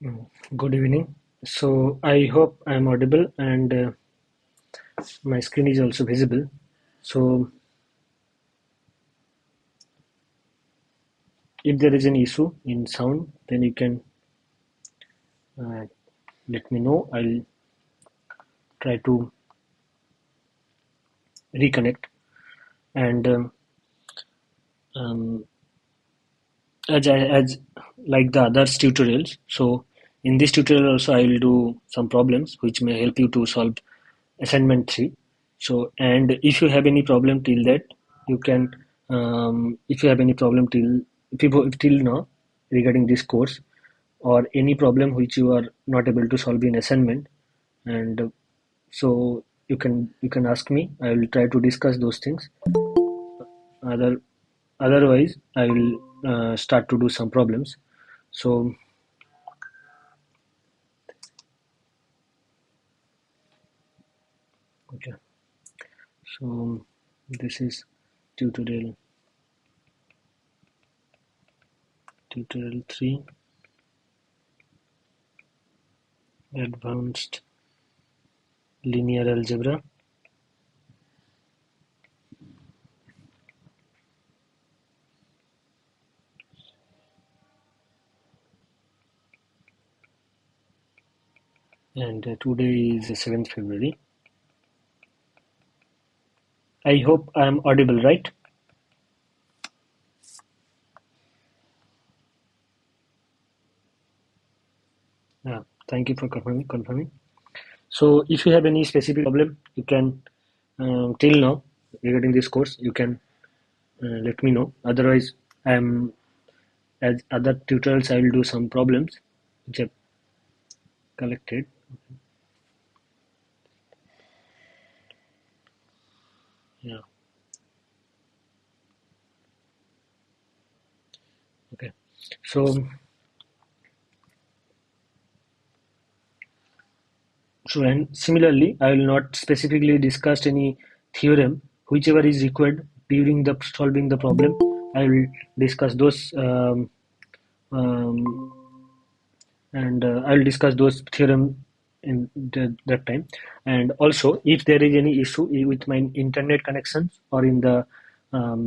Good evening. So I hope I am audible and my screen is also visible. So if there is an issue in sound, then you can uh, let me know. I'll try to reconnect. And um, as like the others tutorials, so in this tutorial also I will do some problems which may help you to solve assignment 3. So and if you have any problem till that, you can if you have any problem till now regarding this course, or any problem which you are not able to solve in assignment, and so you can ask me. I will try to discuss those things. Other otherwise I will start to do some problems. So okay, so this is tutorial 3, advanced linear algebra. And today is 7th February. I hope I am audible, right? Yeah, thank you for confirming. So if you have any specific problem, you can till now regarding this course, you can let me know. Otherwise, I am as other tutorials, I will do some problems which I've collected. Yeah. Okay. So and similarly, I will not specifically discuss any theorem. Whichever is required during the solving the problem, I will discuss those um, and I will discuss those theorem in that time. And also, if there is any issue with my internet connections or in the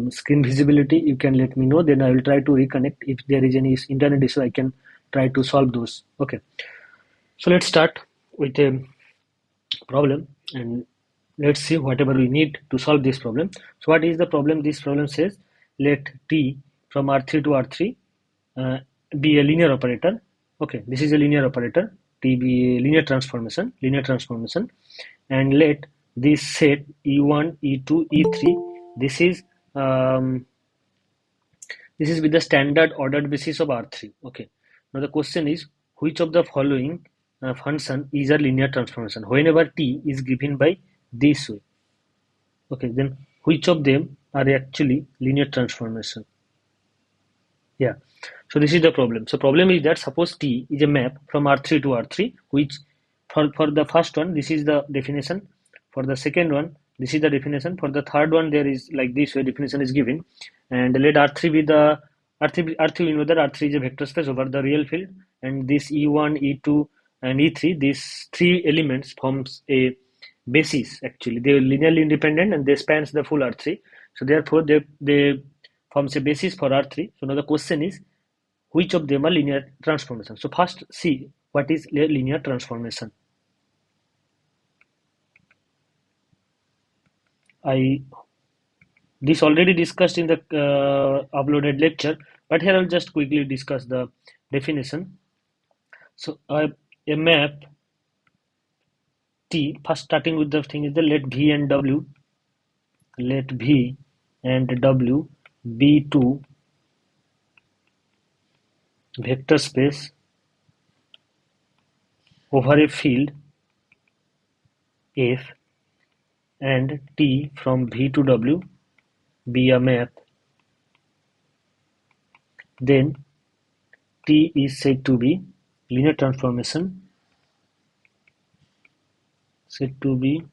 screen visibility, you can let me know. Then I will try to reconnect. If there is any internet issue, I can try to solve those. Okay. So let's start with a problem, and let's see whatever we need to solve this problem. So what is the problem? This problem says let t from R3 to R3 uh, be a linear operator. Okay, this is a linear operator. T be a linear transformation, and let this set E1, E2, E3. This is um, this is with the standard ordered basis of R3. Okay. Now the question is, which of the following function is a linear transformation? Whenever t is given by this way. Okay, then which of them are actually linear transformation? Yeah. So this is the problem. So problem is that suppose T is a map from R3 to R3, which for the first one, this is the definition. For the second one, this is the definition. For the third one, there is like this way definition is given. And let R3 be the R3 we know that R3 is a vector space over the real field, and this E1, E2, and E3, these three elements forms a basis. Actually, they are linearly independent and they spans the full R3. So therefore, they forms a basis for R3. So now the question is, which of them are linear transformation? So first see what is linear transformation. I This already discussed in the uploaded lecture, but here I'll just quickly discuss the definition. So a map T, first starting with the thing is the let V and W be two vector space over a field F, and T from V to W be a map. Then T is said to be linear transformation, said to be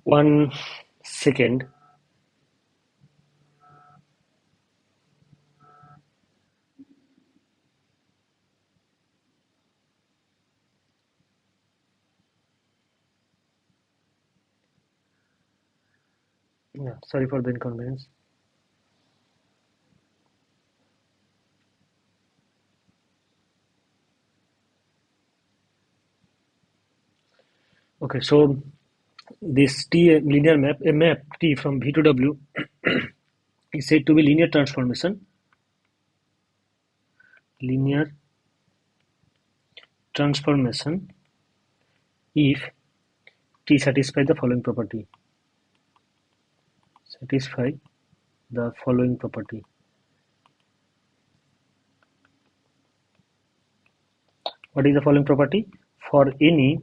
1 second. Yeah, sorry for the inconvenience. Okay, so this T linear map, a map T from V to W is said to be linear transformation if T satisfy the following property. Satisfy the following property. What is the following property? For any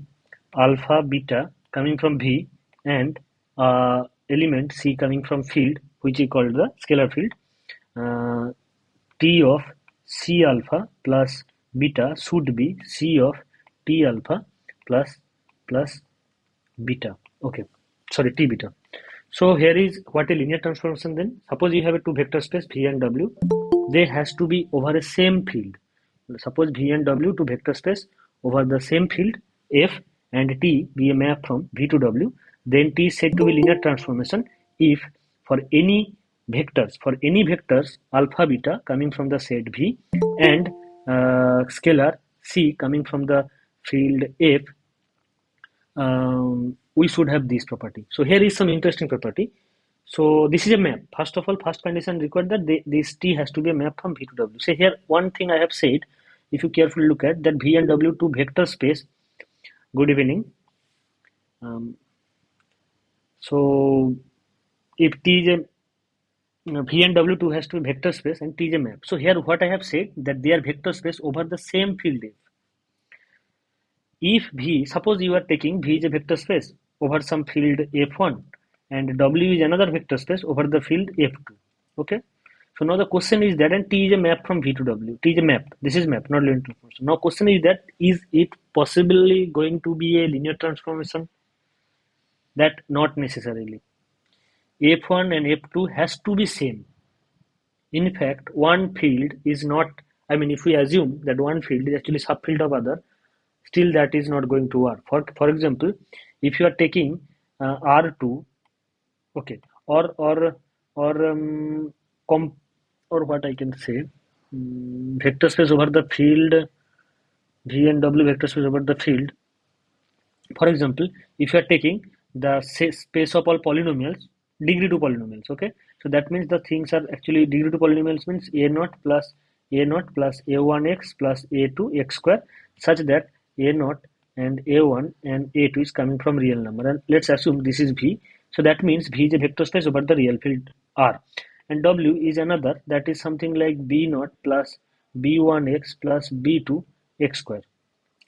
alpha beta coming from V and element C coming from field, which is called the scalar field, uh, T of C alpha plus beta should be C of T alpha plus beta. Okay, sorry, T beta. So here is what a linear transformation then. Suppose you have a two vector space V and W. They has to be over a same field. Suppose V and W two vector space over the same field F and T be a map from V to W. Then T is said to be linear transformation if for any vectors alpha beta coming from the set V and scalar C coming from the field F, we should have this property. So here is some interesting property. So this is a map. First of all, first condition required that this T has to be a map from V to W. So here one thing I have said, if you carefully look at that V and W two vector space. Good evening. Um, so if T is a V and W two has to be vector space and T is a map. So here what I have said that they are vector space over the same field F. If V, suppose you are taking V is a vector space over some field F1 and W is another vector space over the field F2. Okay. So now the question is that, and T is a map from V to W. T is a map. This is map, not linear transformation. Now question is that, is it possibly going to be a linear transformation? That not necessarily. F1 and F2 has to be same. In fact, one field is not, I mean, if we assume that one field is actually subfield of other, still that is not going to work. For example, if you are taking R2, okay, or com or what I can say, vector space over the field V and W vector space over the field. For example, if you are taking the space of all polynomials, degree 2 polynomials, okay, so that means the things are actually degree 2 polynomials means a naught plus a1x plus a2x square, such that a naught and a1 and a2 is coming from real number, and let's assume this is V. So that means V is a vector space over the real field R, and W is another, that is something like b0 plus b1x plus b2 x square,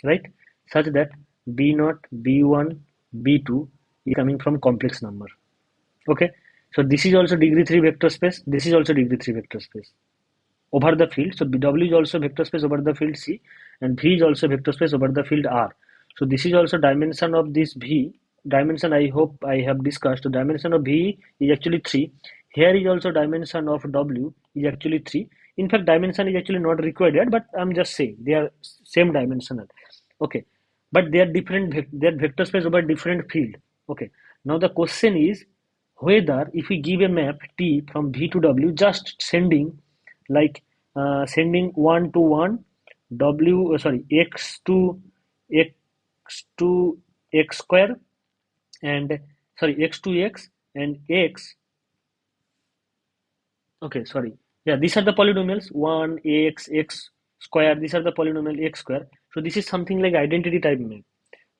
right? Such that b0, b1, b2 is coming from complex number. Okay, so this is also degree 3 vector space. This is also degree 3 vector space over the field. So W is also vector space over the field C, and V is also vector space over the field R. So this is also dimension of this V. Dimension, I hope I have discussed. The dimension of V is actually 3. Here is also dimension of W is actually 3. In fact, dimension is actually not required yet, but I'm just saying they are same dimensional. Okay, but they are different. They are vector space over different field. Okay. Now the question is whether if we give a map T from V to W, just sending like sending 1 to 1 W sorry x x to x square and sorry x to x and x. Okay, sorry. Yeah, these are the polynomials 1 x square. These are the polynomial x square. So this is something like identity type map.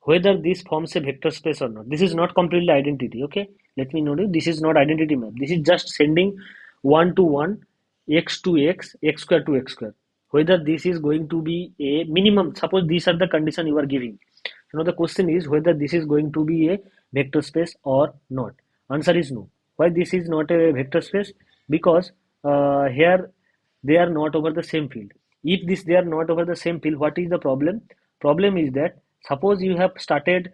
Whether this forms a vector space or not, this is not completely identity. Okay, let me note it. This is not identity map. This is just sending 1 to 1 x to x square to x square. Whether this is going to be a minimum, suppose these are the condition you are giving. Now the question is whether this is going to be a vector space or not. Answer is no. Why this is not a vector space? Because here they are not over the same field. If this they are not over the same field, what is the problem? Problem is that suppose you have started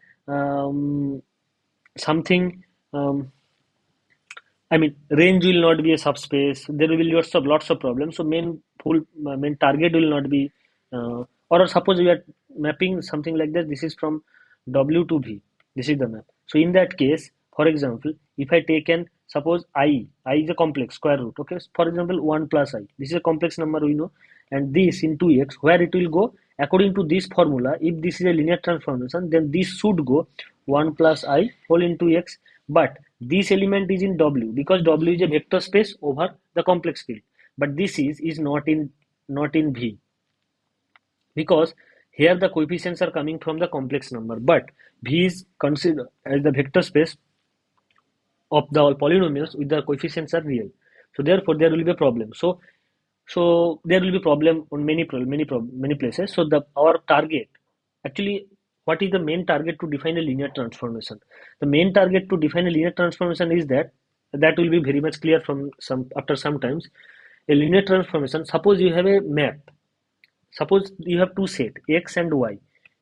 something. I mean, range will not be a subspace. There will be lots of problems. So main target will not be, or suppose we are mapping something like that. This is from W to V. This is the map. So in that case, for example, if I take an suppose I is a complex square root. Okay, for example, 1 plus I. This is a complex number we know, and this into x, where it will go according to this formula. If this is a linear transformation, then this should go 1 plus I whole into x. But this element is in W because W is a vector space over the complex field. But this is not in V because here the coefficients are coming from the complex number, but V is considered as the vector space of the polynomials with the coefficients are real. So therefore there will be a problem. So there will be problem on many places. So the our target actually, what is the main target to define a linear transformation? The main target to define a linear transformation is that will be very much clear from some after some times. A linear transformation. Suppose you have a map. Suppose you have two set x and y,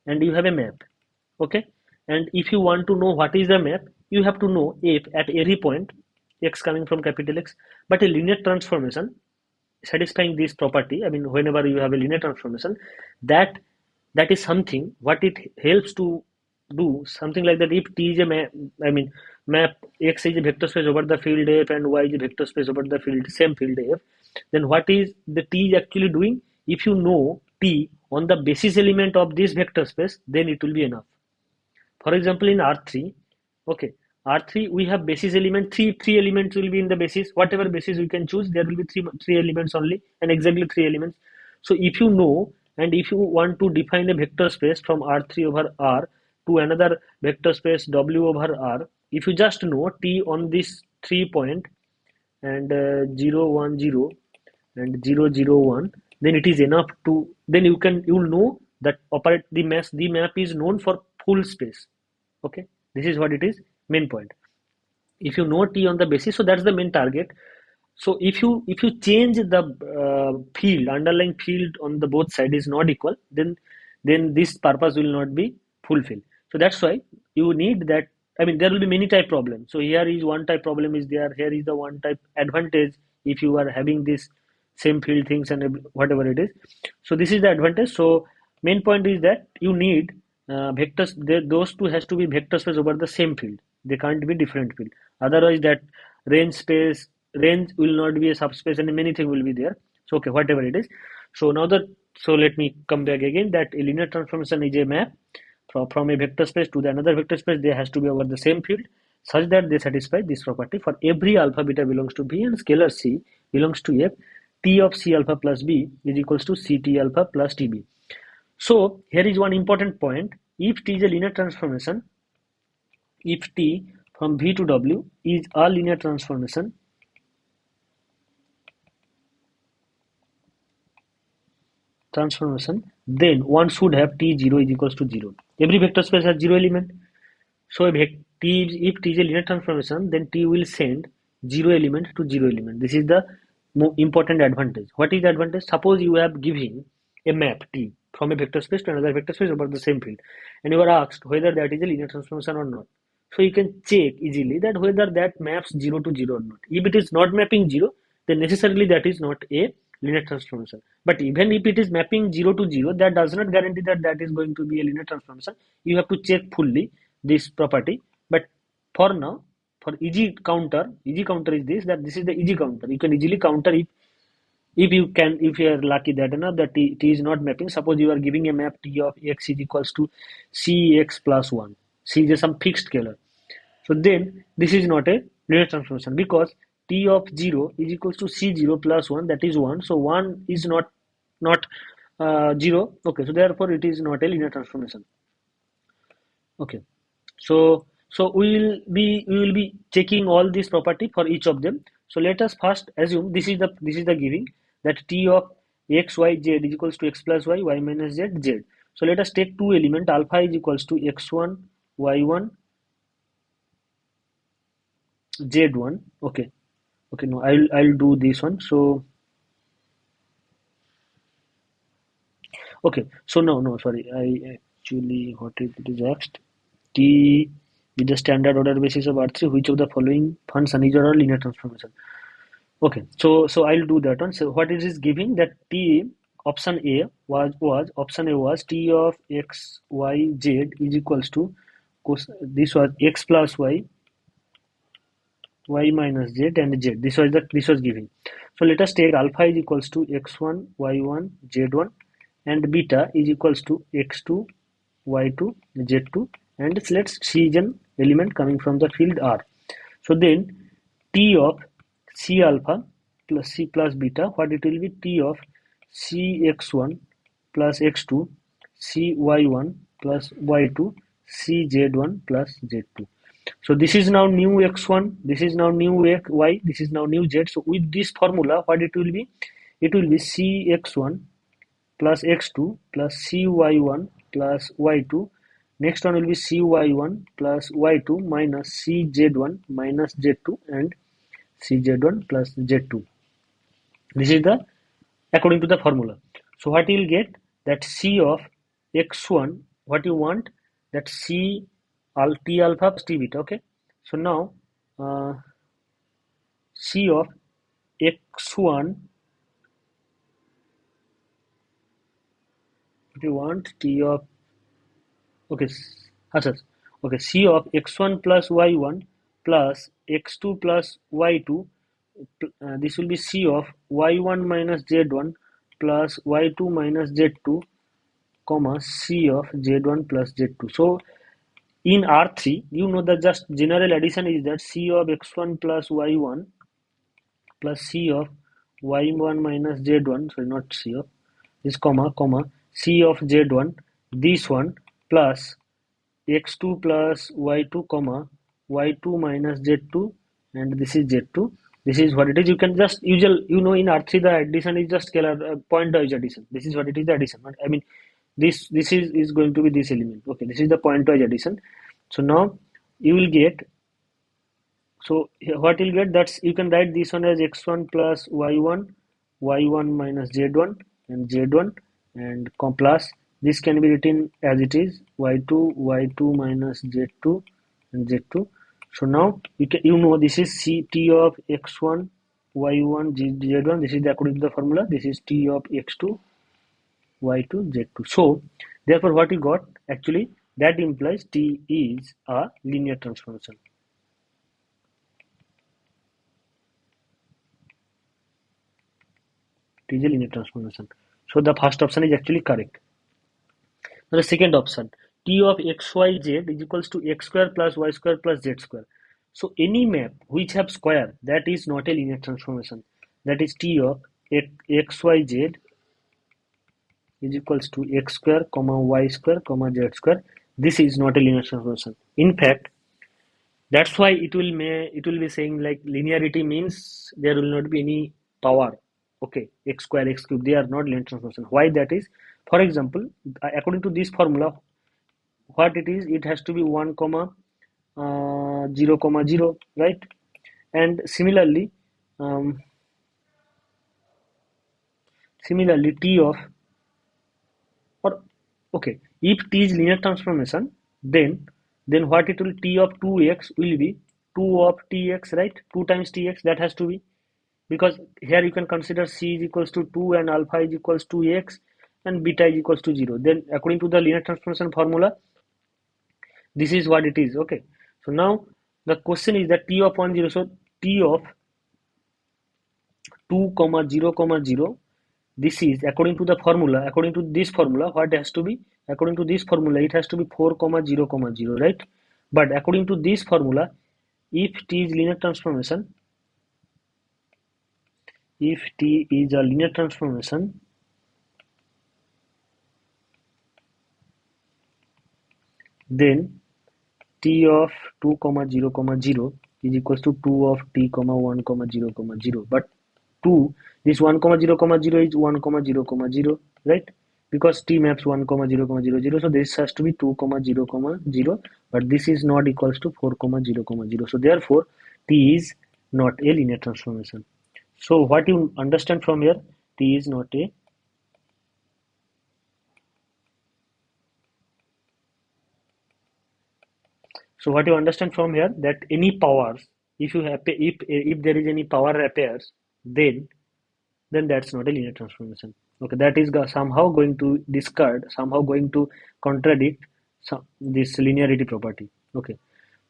and you have a map. Okay, and if you want to know what is the map, you have to know if at every point x coming from capital X. But a linear transformation satisfying this property, I mean whenever you have a linear transformation, that that is something what it helps to do something like that. If T is a map, I mean map x is a vector space over the field F and y is a vector space over the field same field F, then what is the T is actually doing? If you know T on the basis element of this vector space, then it will be enough. For example, in R3, okay, R3 we have basis element, three elements will be in the basis. Whatever basis we can choose, there will be three elements only, and exactly three elements. So if you know, and if you want to define a vector space from R3 over R to another vector space W over R, if you just know T on this 3 point and 0 1 0 and 0 0 1, then it is enough to, then you'll know that operate the map is known for full space. Okay, this is what it is, main point. If you know T on the basis, so that's the main target. So if you change the field, underlying field on the both side is not equal, then this purpose will not be fulfilled. So that's why you need that. I mean there will be many type problems. So here is one type problem is there, here is the one type advantage if you are having this same field things and whatever it is. So this is the advantage. So main point is that you need vectors, those two has to be vector space over the same field. They can't be different field. Otherwise that range will not be a subspace and many things will be there. So okay, whatever it is. So now so let me come back again that a linear transformation is a map from a vector space to the another vector space. They has to be over the same field such that they satisfy this property for every alpha beta belongs to B and scalar C belongs to F. T of C alpha plus B is equals to CT alpha plus TB. So here is one important point. If T is a linear transformation, if T from V to W is a linear transformation, then one should have T0 is equals to 0. Every vector space has 0 element. So if T is a linear transformation, then T will send 0 element to 0 element. This is the more important advantage. What is the advantage? Suppose you have given a map T from a vector space to another vector space over the same field, and you are asked whether that is a linear transformation or not. So you can check easily that whether that maps 0 to 0 or not. If it is not mapping 0, then necessarily that is not a linear transformation. But even if it is mapping 0 to 0, that does not guarantee that that is going to be a linear transformation. You have to check fully this property. But for now, for easy counter is this, that this is the easy counter. You can easily counter if you are lucky that enough that T is not mapping. Suppose you are giving a map T of x is equals to Cx plus 1. C is some fixed scalar. So then this is not a linear transformation because T of 0 is equals to C0 plus 1, that is 1. So 1 is not 0. Okay, so therefore it is not a linear transformation. Okay, so we will be checking all these property for each of them. So let us first assume this is the giving that T of x y z is equals to x plus y minus z z. So let us take two element alpha is equals to x1 y1 z1. Okay, no, I'll do this one. So okay, so no, sorry, I actually what is it is asked T with the standard order basis of R3, which of the following function is a linear transformation? Okay, so I'll do that one. So what it is giving that T option A was T of x y z is equals to, this was x plus y y minus z and z. This was given. So let us take alpha is equals to x1, y1, z1, and beta is equals to x2, y2, z2, and let's see an element coming from the field R. So then T of C alpha plus C plus beta, what it will be? T of Cx1 plus x2, Cy1 plus y2, Cz1 plus z2. So this is now new x1, this is now new y, this is now new z. So with this formula, what it will be? It will be Cx1 plus x2 plus cy1 plus y2. Next one will be cy1 plus y2 minus cz1 minus z2 and cz1 plus z2. This is the according to the formula. So what you will get, that c of x1, what you want, that c t alpha plus t beta. Okay. So now c of x1, if you want t of, okay, okay, c of x1 plus y1 plus x2 plus y2, this will be c of y1 minus z1 plus y2 minus z2, comma c of z1 plus z2. So in R3, you know that just general addition is that c of x1 plus y1 plus c of y1 minus z1, sorry, not c of, this comma c of z1, this one, plus x2 plus y2 comma y2 minus z2, and this is z2. This is what it is. You can just usual, in R3 the addition is just scalar, pointwise addition. This is what it is, the addition. I mean, this is going to be this element. Okay, this is the pointwise addition. So now you will get, so what you'll get, that's, you can write this one as x1 plus y1, y1 minus z1 and z1, and plus this can be written as it is, y2 minus z2 and z2. So now this is ct of x1, y1, z1. This is according to the formula. This is t of x2, y2, z2. So therefore what you got, actually that implies t is a linear transformation. It is a linear transformation. So the first option is actually correct. Now the second option, t of xyz is equals to x square plus y square plus z square. So any map which have square, that is not a linear transformation. That is t of xyz is equals to x square comma y square comma z square. This is not a linear transformation. In fact, that's why it will be saying like linearity means there will not be any power. Okay, x square, x cube, they are not linear transformation. Why that is? For example, according to this formula, what it is, it has to be 1 comma 0 comma 0, right? And similarly, um, t of, or okay, if t is linear transformation, then what it will, t of 2x will be 2 of tx, right? 2 times tx, that has to be, because here you can consider c is equals to 2 and alpha is equals to x and beta is equals to 0. Then according to the linear transformation formula, this is what it is. Okay, so now the question is that t of 1 0, so t of 2 comma 0 comma 0, this is according to the formula, according to this formula, what has to be, according to this formula, it has to be 4 comma 0 comma 0, right? But according to this formula, if t is linear transformation, if t is a linear transformation, then t of 2 comma 0 comma 0 is equals to 2 of t comma 1 comma 0 comma 0. But 2, this 1 comma 0 comma 0 is 1 comma 0 comma 0, right? Because t maps 1 comma 0 comma 0 0, so this has to be 2 comma 0 comma 0, but this is not equals to 4 comma 0 comma 0. So therefore t is not a linear transformation. So what you understand from here, t is not a, so what you understand from here, that any powers, if you have, if there is any power appears, then that's not a linear transformation. Okay, that is somehow going to discard, somehow going to contradict this linearity property. Okay,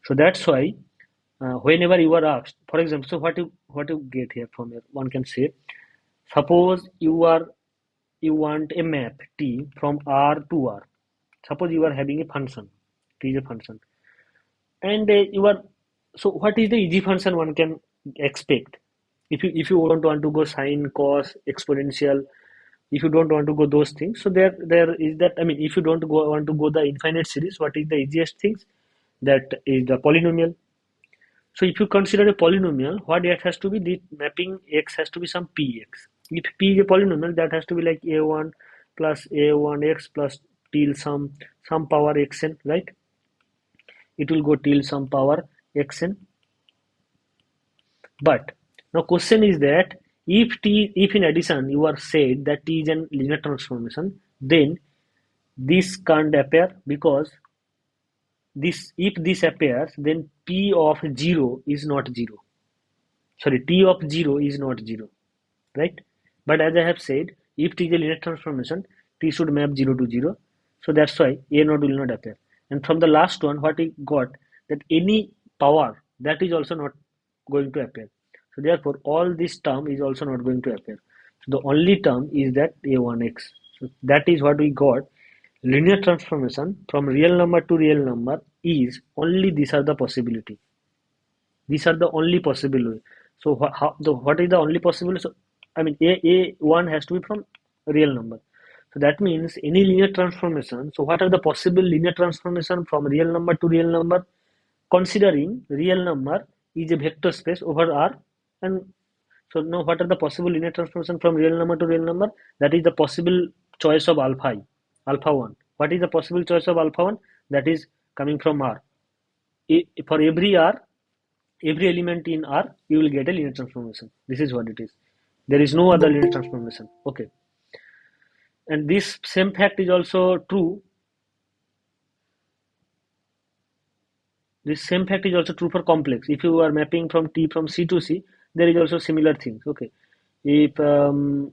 so that's why whenever you are asked, for example, so what you get here from here, one can say, suppose you want a map T from R to R. Suppose you are having a function, T is a function, and you are, so what is the easy function one can expect? If you don't want to go sine, cos, exponential, if you don't want to go those things, so there is that. I mean, if you don't want to go the infinite series, what is the easiest things? That is the polynomial. So if you consider a polynomial, what that has to be, the mapping x has to be some px. If p is a polynomial, that has to be like a1 plus a1x plus till some power xn, right? It will go till some power xn. But now question is that if in addition you are said that t is a linear transformation, then this can't appear, because this, if this appears, then p of 0 is not 0. Sorry, t of 0 is not 0, right? But as I have said, if t is a linear transformation, t should map 0 to 0. So that's why a naught will not appear. And from the last one, what we got, that any power, that is also not going to appear. So therefore, all this term is also not going to appear. So the only term is that a1x. So that is what we got. Linear transformation from real number to real number is only, these are the possibility. These are the only possible way. So what is the only possible? So I mean, a1 has to be from real number. So that means any linear transformation. So what are the possible linear transformation from real number to real number? Considering real number is a vector space over R, and so now what are the possible linear transformation from real number to real number? That is the possible choice of alpha I, alpha 1. What is the possible choice of alpha 1? That is coming from R. For every R, every element in R, you will get a linear transformation. This is what it is. There is no other linear transformation. Okay. And this same fact is also true. This same fact is also true for complex. If you are mapping from T from C to C, there is also similar things. Okay. If only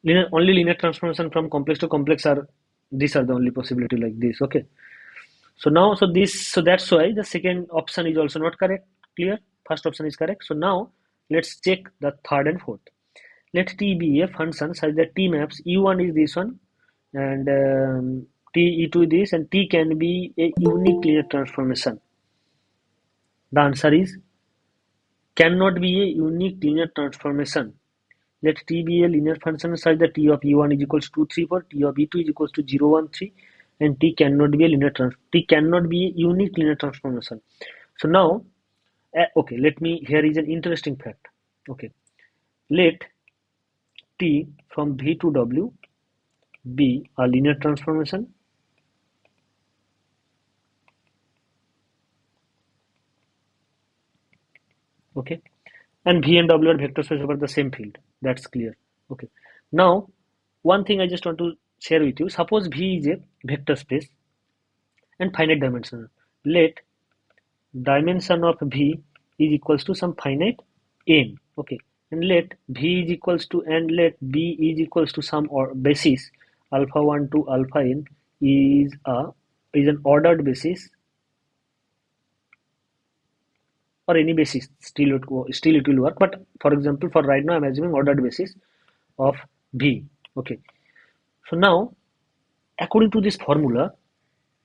linear transformation from complex to complex are, these are the only possibility like this. Okay. So now, so that's why the second option is also not correct. Clear? First option is correct. So now let's check the third and fourth. Let T be a function such that T maps E1 is this one, and T E2 this, and T can be a unique linear transformation. The answer is cannot be a unique linear transformation. Let T be a linear function such that T of E1 is equals to 2, 3, 4, T of E2 is equals to 0, 1, 3, and T cannot be a T cannot be a unique linear transformation. So now, okay, here is an interesting fact. Okay, let T from V to W be a linear transformation. Okay, and V and W are vector space over the same field. That's clear. Okay, now one thing I just want to share with you. Suppose V is a vector space and finite dimensional. Let dimension of V is equals to some finite n. Okay, and let V is equals to, and let B is equals to some or basis alpha 1 to alpha n is an ordered basis, or any basis, still it will work. But for example, for right now, I'm assuming ordered basis of V. Okay. So now, according to this formula,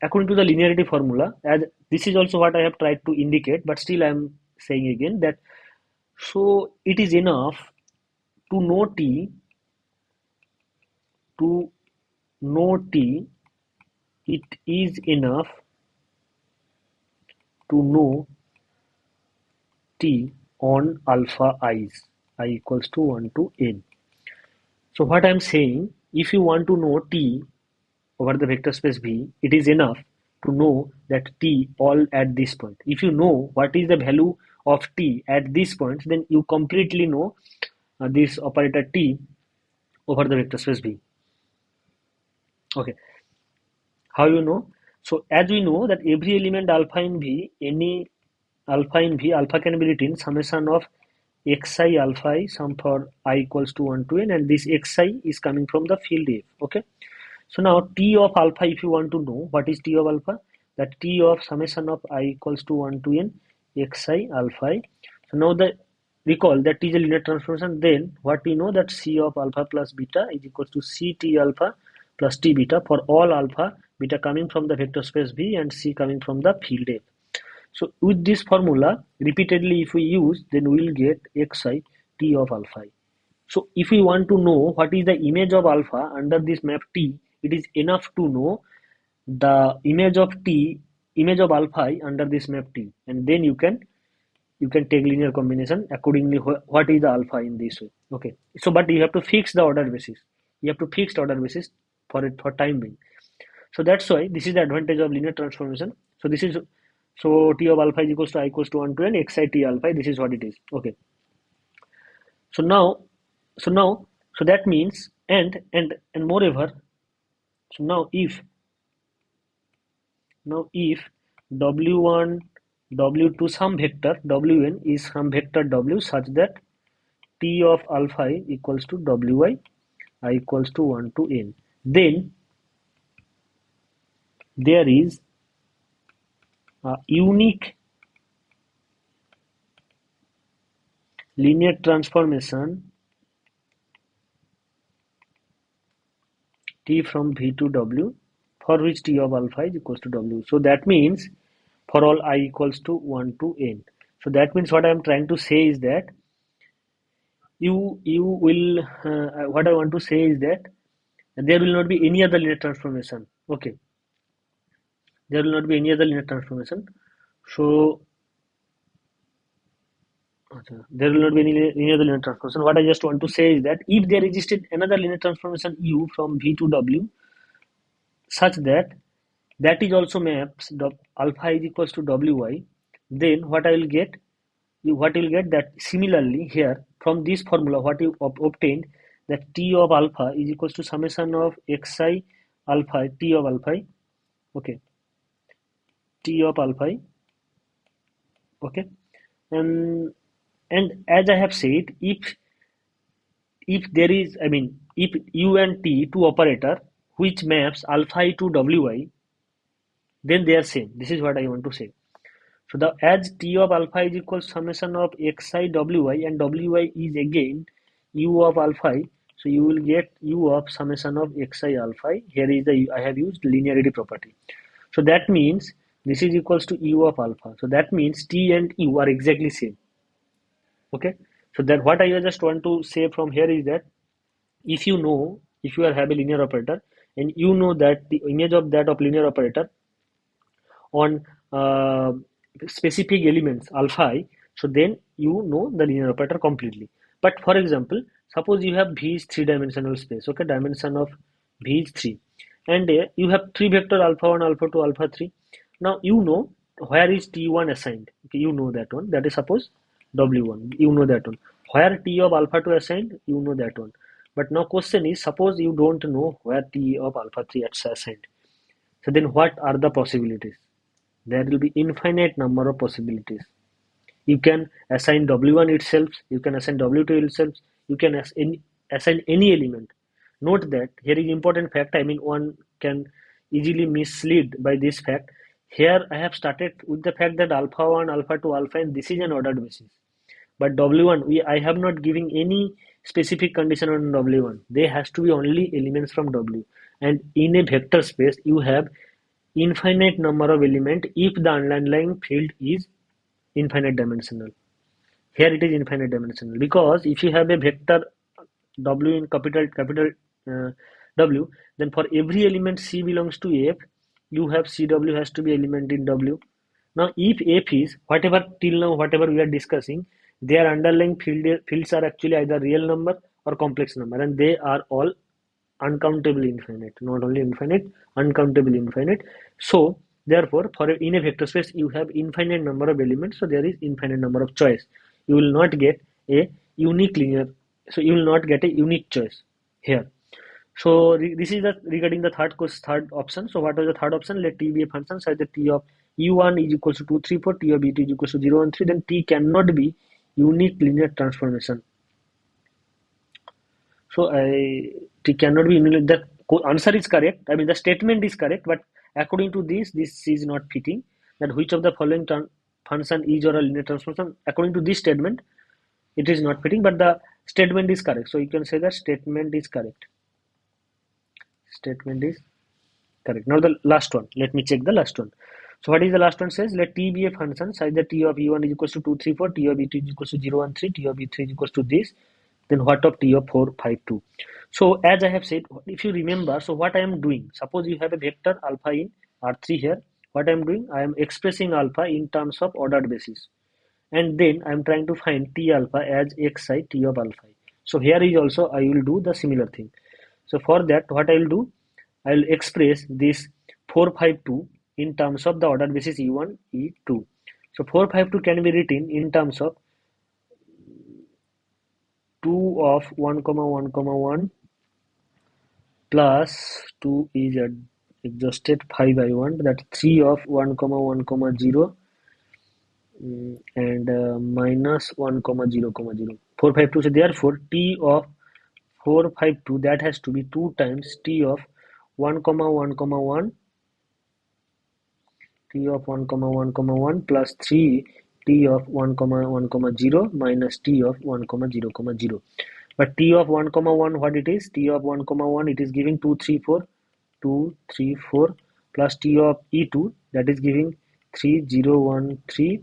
according to the linearity formula, as this is also what I have tried to indicate, but still I'm saying again that, so it is enough to know T, to know T, it is enough to know T on alpha i's, I equals to 1 to n. So what I'm saying, if you want to know T over the vector space V, it is enough to know that T all at this point. If you know what is the value of T at this point, then you completely know this operator T over the vector space V. Okay, how you know? So as we know that every element alpha in V, any alpha in V, alpha can be written summation of xi alpha I, sum for I equals to 1 to n, and this xi is coming from the field F. Okay. So now T of alpha, if you want to know what is T of alpha, that T of summation of I equals to 1 to n xi alpha I. So now the recall that T is a linear transformation, then what we know that C of alpha plus beta is equals to C T alpha plus T beta for all alpha beta coming from the vector space V and C coming from the field F. So with this formula, repeatedly if we use, then we will get xi T of alpha I. So if we want to know what is the image of alpha under this map T, it is enough to know the image of T, image of alpha I under this map T, and then you can take linear combination accordingly. What is the alpha in this way? Okay. So but you have to fix the order basis. You have to fix the order basis for it for time being. So that's why this is the advantage of linear transformation. So this is so T of alpha is equals to I equals to 1 to n xi T alpha. This is what it is. Okay. So now, so now, so that means and moreover, so now if w1 w2 some vector wn is some vector w such that T of alpha I equals to wi I equals to 1 to n, then there is a unique linear transformation T from V to W for which T of alpha is equals to W. So that means for all I equals to 1 to n. So that means what I am trying to say is that you will what I want to say is that there will not be any other linear transformation. Okay, there will not be any other linear transformation. So there will not be any other linear transformation. What I just want to say is that if there existed another linear transformation U from V to W such that that is also maps the alpha is equals to wi, then what I will get, what you will get that similarly here from this formula what you obtained that T of alpha is equals to summation of xi alpha T of alpha I, okay, T of alpha I, okay, and as I have said, if there is, I mean, if U and T two operator which maps alpha I to wi, then they are same. This is what I want to say. So the as T of alpha is equals summation of xi wi and wi is again U of alpha I, so you will get U of summation of xi alpha I. Here is the I have used linearity property. So that means this is equals to U of alpha. So that means T and U are exactly same. Okay. So that what I just want to say from here is that if you know, if you have a linear operator and you know that the image of that of linear operator on specific elements alpha I, so then you know the linear operator completely. But for example, suppose you have V is three-dimensional space, okay, dimension of V is 3, and you have three vector alpha 1, alpha 2, alpha 3. Now you know where is T1 assigned, okay, you know that one, that is suppose W1, you know that one. Where T of alpha 2 assigned, you know that one. But now question is, suppose you don't know where T of alpha 3 is assigned. So then what are the possibilities? There will be infinite number of possibilities. You can assign W1 itself, you can assign W2 itself, you can assign any element. Note that here is important fact, I mean one can easily mislead by this fact. Here I have started with the fact that alpha 1, alpha 2, alpha n, this is an ordered basis. But W1, I have not giving any specific condition on W1. They has to be only elements from W. And in a vector space, you have infinite number of elements if the underlying field is infinite dimensional. Here it is infinite dimensional because if you have a vector W in capital uh, W, then for every element C belongs to F, you have CW has to be element in W. Now, if F is whatever till now, whatever we are discussing, their underlying fields are actually either real number or complex number, and they are all uncountably infinite, not only infinite, uncountably infinite. So, therefore, for in a vector space, you have infinite number of elements, so there is infinite number of choice. You will not get a unique linear, so you will not get a unique choice here. So this is the regarding the third option. So what was the third option? Let T be a function such that T of U1 is equals to 2, 3, 4, T of B2 is equals to 0, 1, 3, then T cannot be unique linear transformation. So T cannot be unique. The answer is correct. I mean the statement is correct, but according to this is not fitting, that which of the following function is or a linear transformation. According to this statement, it is not fitting, but the statement is correct. So you can say that statement is correct. Statement is correct. Now the last one. Let me check the last one. So what is the last one says? Let T be a function such that T of E1 is equals to 2, 3, 4, T of E2 is equals to 0, 1, 3, T of E3 is equals to this. Then what of T of 4, 5, 2? So as I have said, if you remember, so what I am doing, suppose you have a vector alpha in R3 here. What I am doing, I am expressing alpha in terms of ordered basis. And then I am trying to find T alpha as xi T of alpha. So here is also I will do the similar thing. So for that, what I will do, I will express this 452 in terms of the ordered basis E1, E2. So 452 can be written in terms of 2 of 1, 1, 1 plus 2 is adjusted 5 I want, that 3 of 1, 1, 0 and minus 1, 0, 0. 452. So therefore T of 452, that has to be 2 times T of 1, 1, 1, T of 1, 1, plus 3 T of 1, 1, 0 minus T of 1, 0, 0. But T of 1, 1, what it is? T of 1, 1, it is giving 2, 3, 4, 2, 3, 4 plus T of E2, that is giving 3, 0, 1, 3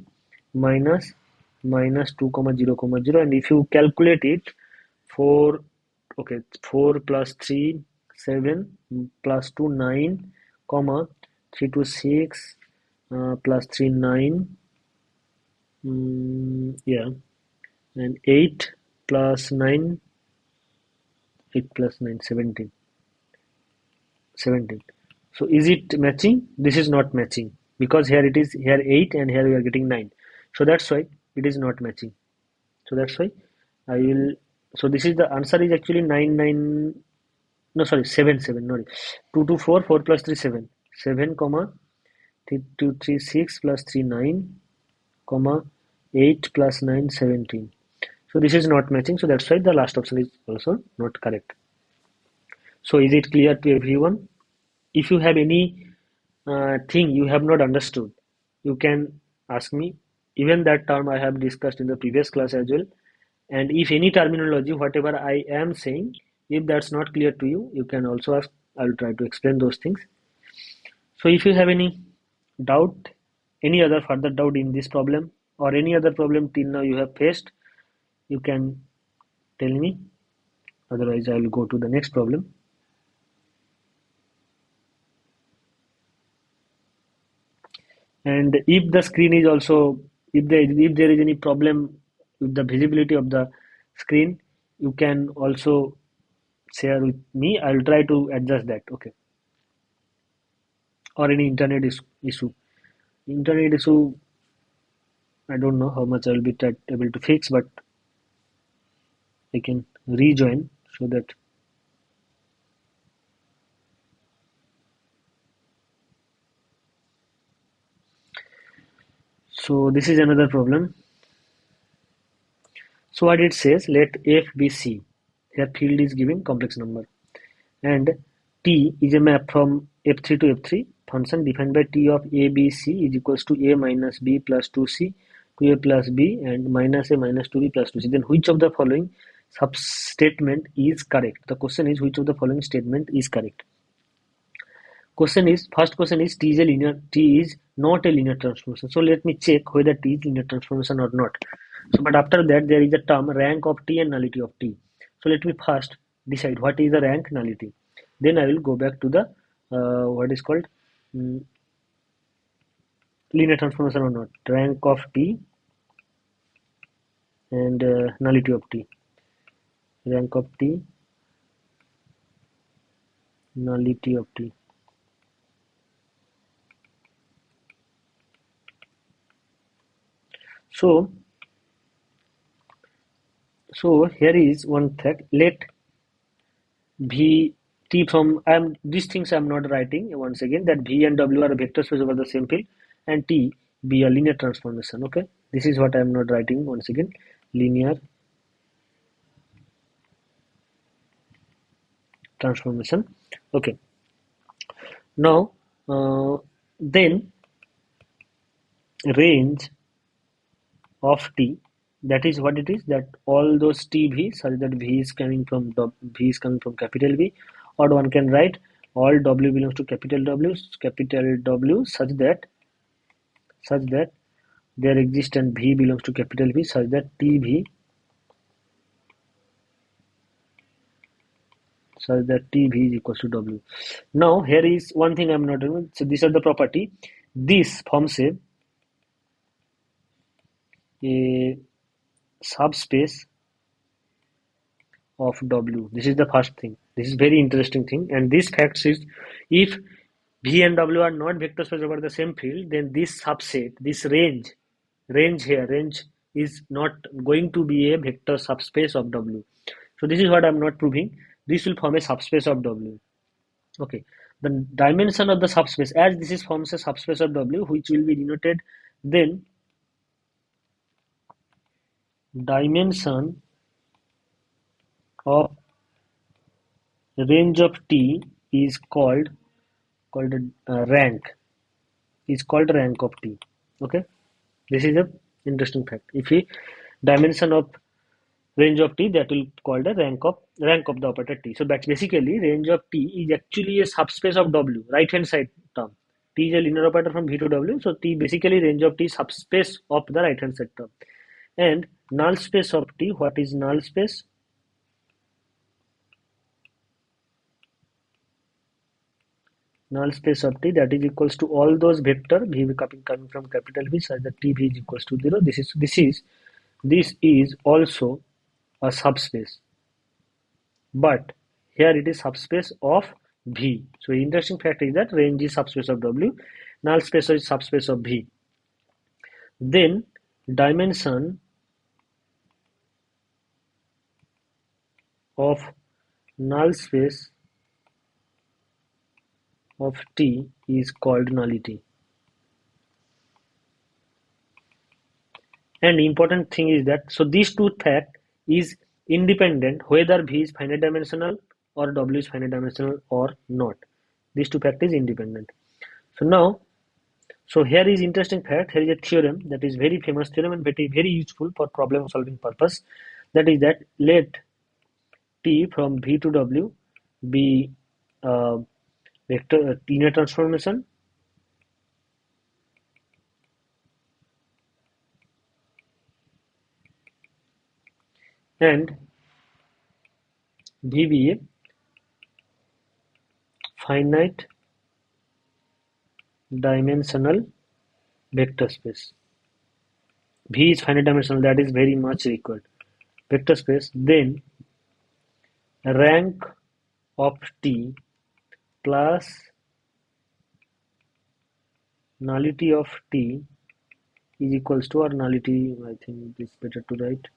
minus 2, 0, 0. And if you calculate it, 4, okay, 4 plus 3, 7 plus 2, 9, comma 3 to 6 plus 3, 9, yeah, and 8 plus 9, 8 plus 9, 17. 17. So is it matching? This is not matching, because here it is, here 8 and here we are getting 9. So that's why it is not matching. So that's why I will, so this is the answer is actually 9, 9, no sorry, 7, 7, no, 2, 2, 4, 4 plus 3, 7. 7, comma 3, 2, 3, 6 plus 3, 9, comma 8 plus 9, 17. So this is not matching, so that's why the last option is also not correct. So is it clear to everyone? If you have any thing you have not understood, you can ask me. Even that term I have discussed in the previous class as well. And if any terminology, whatever I am saying, if that's not clear to you, you can also ask. I'll try to explain those things. So if you have any doubt, any other further doubt in this problem or any other problem till now you have faced, you can tell me. Otherwise, I will go to the next problem. And if the screen is also, if there is any problem with the visibility of the screen, you can also share with me. I'll try to adjust that. Okay. Or any internet issue. Internet issue, I don't know how much I'll be able to fix, but I can rejoin so that. So this is another problem. So what it says, let f be C. Here field is giving complex number. And T is a map from F3 to F3 function defined by T of A, B, C is equals to A minus B plus 2C to A plus B and minus A minus 2B plus 2C. Then which of the following statement is correct? The question is which of the following statement is correct? First question is T is not a linear transformation. So let me check whether T is linear transformation or not. So but after that there is a term rank of T and nullity of T. So let me first decide what is the rank nullity. Then I will go back to the what is called linear transformation or not. Rank of T and nullity of T. Rank of T, nullity of T. So here is one fact. Let V T from these things I'm not writing once again, that V and W are vector space over the same field and T be a linear transformation. Okay, this is what I'm not writing once again. Linear transformation. Okay, now Then range of t, that is what it is, that all those t v such that v is coming from v is coming from capital V, or one can write all w belongs to capital W such that there exists and v belongs to capital V such that tv is equals to w. Now here is one thing I'm not doing. So these are the property. This forms a subspace of W. This is the first thing. This is very interesting thing. And this fact is, if V and W are not vector space over the same field, then this subset, this range is not going to be a vector subspace of W. So this is what I'm not proving. This will form a subspace of W. Okay. The dimension of the subspace, as this is forms a subspace of W, which will be denoted then dimension of range of T is called rank of T. Okay, this is a interesting fact. If we dimension of range of T, that will called a rank of the operator T. So that's basically range of T is actually a subspace of W, right hand side term. T is a linear operator from V to W, so T basically range of T is subspace of the right hand side term. And null space of T, what is null space? Null space of T, that is equals to all those vector V coming from capital V such that T V is equals to 0. This is also a subspace, but here it is subspace of V. So interesting fact is that range is subspace of W, null space is subspace of V. Then dimension of null space of T is called nullity. And important thing is that, so these two fact is independent whether V is finite dimensional or W is finite dimensional or not. These two fact is independent. So now, so here is interesting fact. Here is a theorem that is very famous theorem and very useful for problem solving purpose. That is that let T from V to W be vector linear transformation and V be a finite dimensional vector space. V is finite dimensional, that is very much required. Vector space, then rank of T plus nullity of T is equals to, or nullity, I think it is better to write,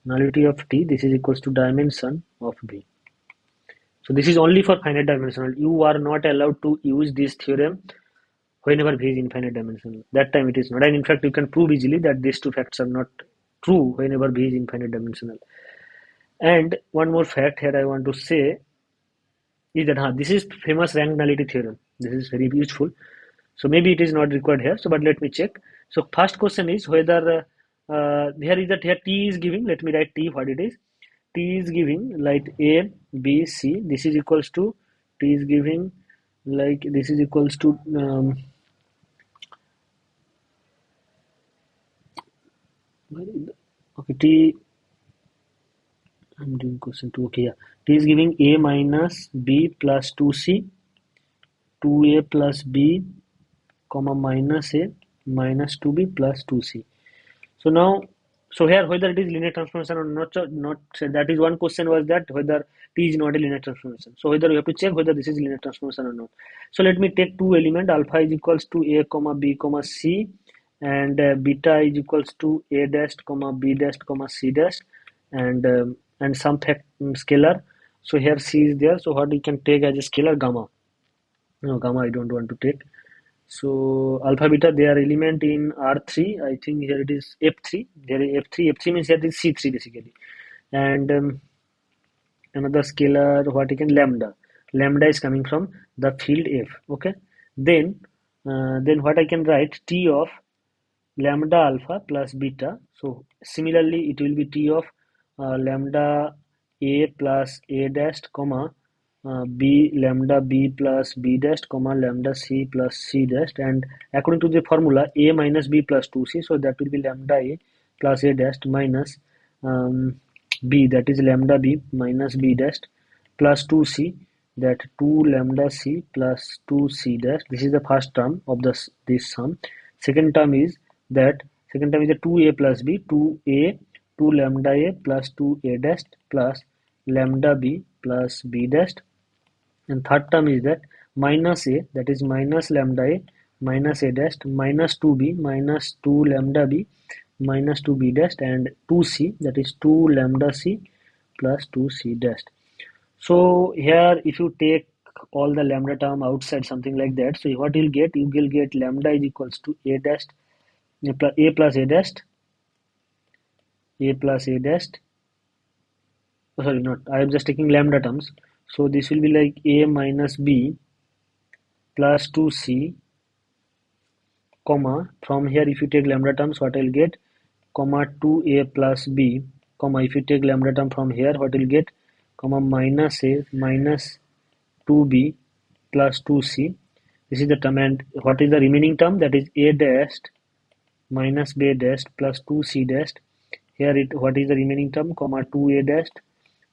nullity of T, this is equals to dimension of V. So this is only for finite dimensional. You are not allowed to use this theorem whenever V is infinite dimensional. That time it is not. And in fact, you can prove easily that these two facts are not true whenever V is infinite dimensional. And one more fact here I want to say is that this is famous rank nullity theorem. This is very useful. So maybe it is not required here. So but let me check. So first question is whether here is that here T is giving. Let me write T what it is. T is giving like A, B, C. This is equals to T is giving like this is equals to okay T. I'm doing question 2. Okay, yeah. T is giving A minus B plus 2C, 2A plus B, comma minus A minus 2B plus 2C. So now, so here whether it is linear transformation or not, that is one question was that whether T is not a linear transformation. So whether you have to check whether this is linear transformation or not. So let me take two element, alpha is equals to A comma B comma C, and beta is equals to A dash comma B dash comma C dash, and some scalar. So here C is there. So what we can take as a scalar? Gamma. No, gamma I don't want to take. So alpha beta, they are element in R3. I think here it is F3. There is F3. F3 means here it is C3 basically. And another scalar, what you can, lambda is coming from the field F. Okay, then what I can write, T of lambda alpha plus beta. So similarly it will be T of lambda a plus a dash comma b lambda b plus b dash comma lambda c plus c dash, and according to the formula a minus b plus 2c, so that will be lambda a plus a dash minus um, b, that is lambda b minus b dash plus 2c, that 2 lambda c plus 2c dash. This is the first term of this sum. Second term is that second term is a 2a plus b, 2a 2 lambda a plus 2a dash plus lambda b plus b dash, and third term is that minus a, that is minus lambda a minus a dash minus 2b minus 2 lambda b minus 2b dash, and 2c, that is 2 lambda c plus 2c dash. So here if you take all the lambda term outside, something like that, so what you'll get, you will get lambda is equals to a dash a plus a dash a plus a dash, oh, sorry, not, I am just taking lambda terms, so this will be like a minus b plus 2c comma, from here if you take lambda terms, what I'll get, comma 2a plus b comma, if you take lambda term from here, what you'll get, comma minus a minus 2b plus 2c. This is the term, and what is the remaining term, that is a dash minus b dash plus 2c dash. Here it, what is the remaining term, comma 2a dash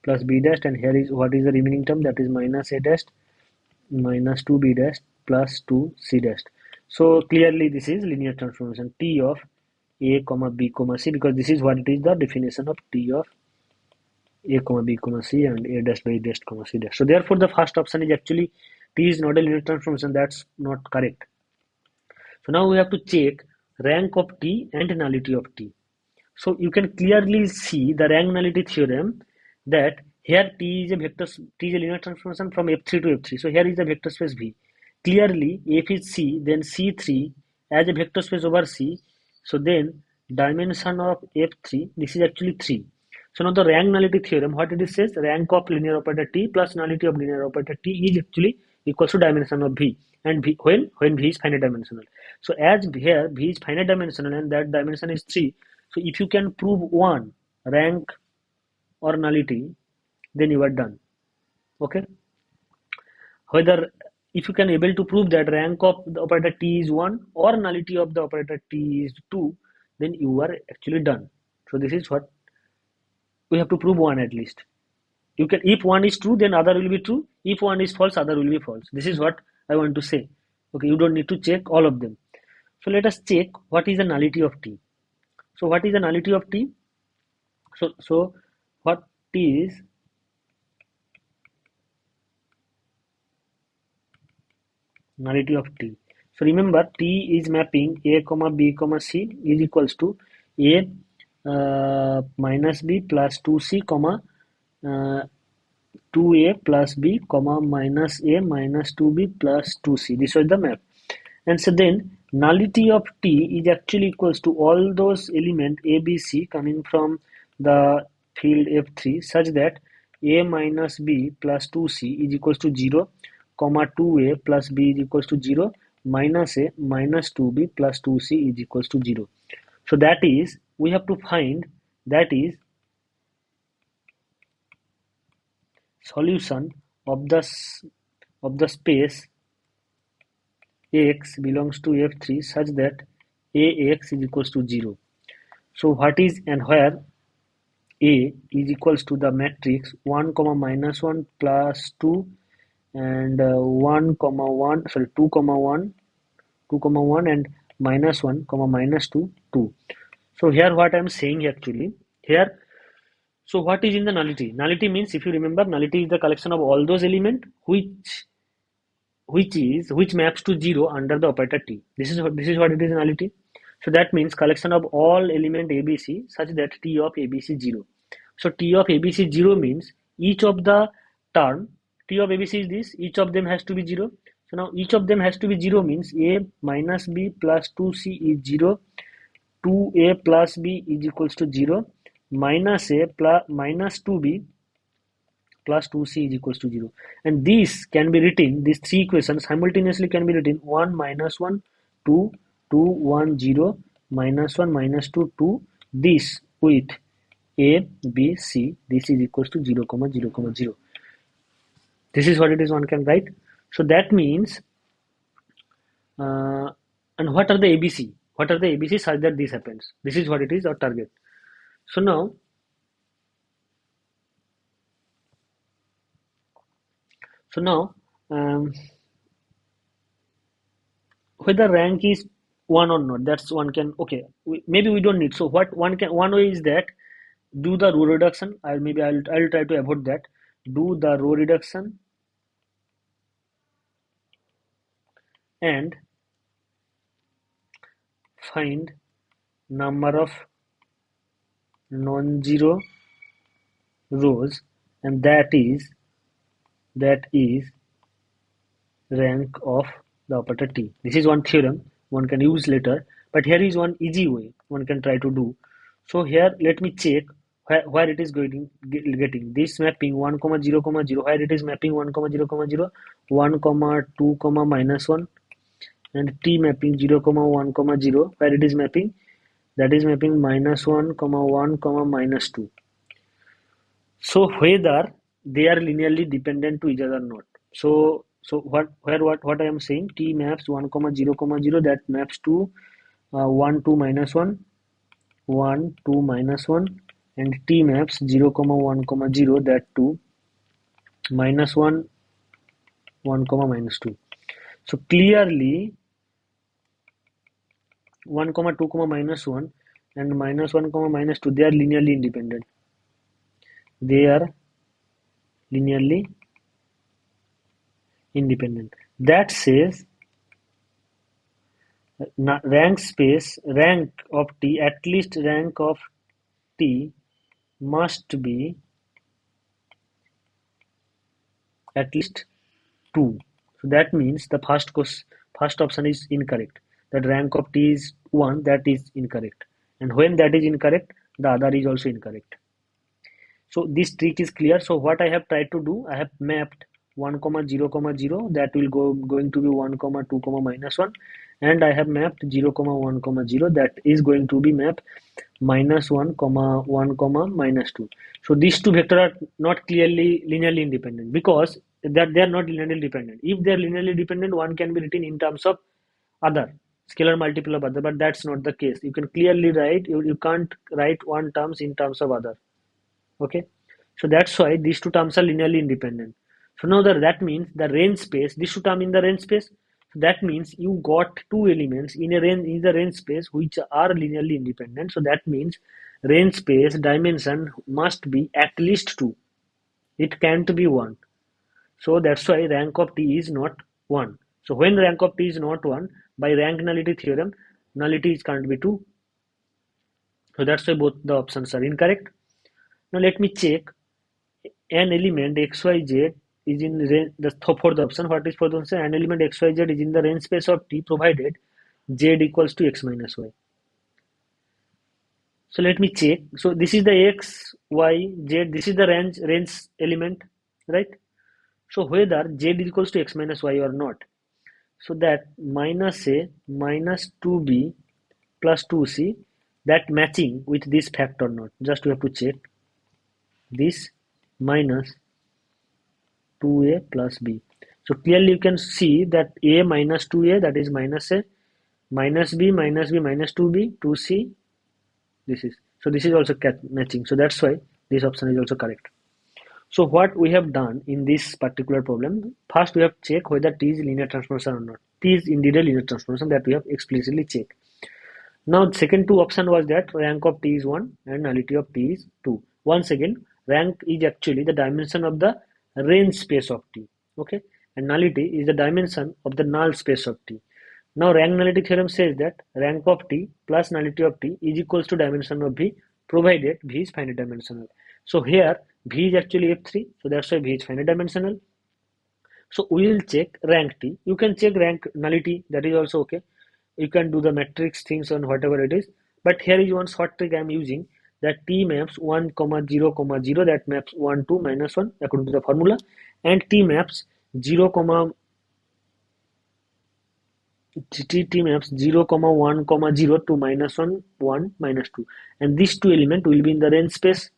plus b dash, and here is what is the remaining term, that is minus a dash minus 2b dash plus 2c dash. So clearly this is linear transformation T of a comma b comma c, because this is what it is, the definition of T of a comma b comma c and a dash by dash comma c dash. So therefore the first option is actually, T is not a linear transformation, that's not correct. So now we have to check rank of T and nullity of T. So you can clearly see the rank nullity theorem, that here T is a vector, T is a linear transformation from F3 to F3. So here is a vector space V. Clearly F is C, then C3 as a vector space over C. So then dimension of F3, this is actually 3. So now the rank nullity theorem, what it says, rank of linear operator T plus nullity of linear operator T is actually equals to dimension of V, and V, when V is finite dimensional. So as here V is finite dimensional and that dimension is 3, so if you can prove one rank or nullity, then you are done. Okay, whether if you can able to prove that rank of the operator T is 1 or nullity of the operator T is 2, then you are actually done. So this is what we have to prove, one at least. You can, if one is true, then other will be true. If one is false, other will be false. This is what I want to say. Okay, you don't need to check all of them. So let us check what is the nullity of T. So what is the nullity of T? So what is nullity of T? So remember, T is mapping a comma b comma c is equals to a minus b plus 2c comma 2a plus b comma minus a minus 2b plus 2c. This was the map. And so then nullity of T is actually equals to all those elements a, b, c coming from the field F3 such that a minus b plus 2c is equals to 0, comma 2a plus b is equals to 0, minus a minus 2b plus 2c is equals to 0. So that is, we have to find, that is solution of the space X belongs to F3 such that Ax is equals to 0. So what is and where A is equals to the matrix 1 comma minus 1 plus 2 and 1 comma 1, sorry, 2 comma 1, 2 comma 1 and minus 1 comma minus 2, 2. So here what I am saying actually here, so what is in the nullity? Nullity means, if you remember, nullity is the collection of all those elements which maps to 0 under the operator T. This is what it is, nullity. So that means collection of all element ABC such that T of ABC 0. So T of ABC 0 means each of the term T of ABC is this, each of them has to be 0. So now each of them has to be 0 means A minus B plus 2C is 0, 2A plus B is equals to 0, minus A plus minus 2B plus 2c is equals to 0. And this can be written, these three equations simultaneously can be written 1 minus 1 2 2 1 0 minus 1 minus 2 2, this with a b c, this is equals to 0 comma 0 comma 0. This is what it is one can write. So that means and what are the ABC? What are the ABC such that this happens? This is what it is, our target. So now, whether rank is 1 or not, that's one can, okay, maybe we don't need. So what one way is that do the row reduction. I'll try to avoid that. Do the row reduction and find number of non-zero rows, and that is rank of the operator T. This is one theorem one can use later, but here is one easy way one can try to do. So here let me check where it is getting this mapping 1 comma 0 comma 0, where it is mapping 1 comma 0 comma 0, 1 comma 2 comma minus 1, and T mapping 0 comma 1 comma 0, where it is mapping, that is mapping minus 1 comma 1 comma minus 2. So whether they are linearly dependent to each other or not. So what I am saying, T maps 1 comma 0 comma 0, that maps to 1 2 minus 1 1 2 minus 1, and T maps 0 comma 1 comma 0, that to minus 1 1 comma minus 2. So clearly 1 comma 2 comma minus 1 and minus 1 comma minus 2, they are linearly independent. They are linearly independent. That says rank of T, at least rank of T must be at least 2. So that means the first option is incorrect. That rank of T is 1, that is incorrect. And when that is incorrect, the other is also incorrect. So this trick is clear. So what I have tried to do, I have mapped 1 comma 0 comma 0, that will going to be 1 comma 2 comma minus 1, and I have mapped 0 comma 1 comma 0, that is going to be mapped minus 1 comma 1 comma minus 2. So these two vectors are not clearly linearly independent, because that they are not linearly dependent. If they are linearly dependent, one can be written in terms of other scalar multiple of other, but that's not the case. You can clearly write, you can't write one terms in terms of other. Okay, so that's why these two terms are linearly independent. So now that means the range space, these two terms in the range space, so that means you got two elements in the range space which are linearly independent. So that means range space dimension must be at least 2. It can't be 1. So that's why rank of T is not 1. So when rank of T is not 1, by rank nullity theorem, nullity can't be 2. So that's why both the options are incorrect. Now let me check an element xyz is in range, for the option, what is for the option, an element xyz is in the range space of T provided z equals to x minus y. So let me check. So this is the x, y, z, this is the range element, right? So whether z is equals to x minus y or not. So that minus a minus 2b plus 2c, that matching with this fact or not. Just we have to check this minus 2a plus b. So clearly you can see that a minus 2a, that is minus a, minus b minus 2b, 2c, this is. So this is also matching. So that's why this option is also correct. So what we have done in this particular problem, first we have checked whether T is linear transformation or not. T is indeed a linear transformation, that we have explicitly checked. Now second two option was that rank of T is 1 and nullity of T is 2. Once again, rank is actually the dimension of the range space of T. Okay, and nullity is the dimension of the null space of T. Now rank nullity theorem says that rank of T plus nullity of T is equals to dimension of V, provided V is finite dimensional. So here V is actually F3, so that's why V is finite dimensional. So we will check rank T. You can check rank nullity, that is also okay. You can do the matrix things on whatever it is. But here is one short trick I am using. that T maps 1, comma 0, comma 0, that maps 1 to minus 1 according to the formula, and T maps 0, comma T maps 0, comma 1, comma 0 to minus 1, 1, minus 2, and these two elements will be in the range space.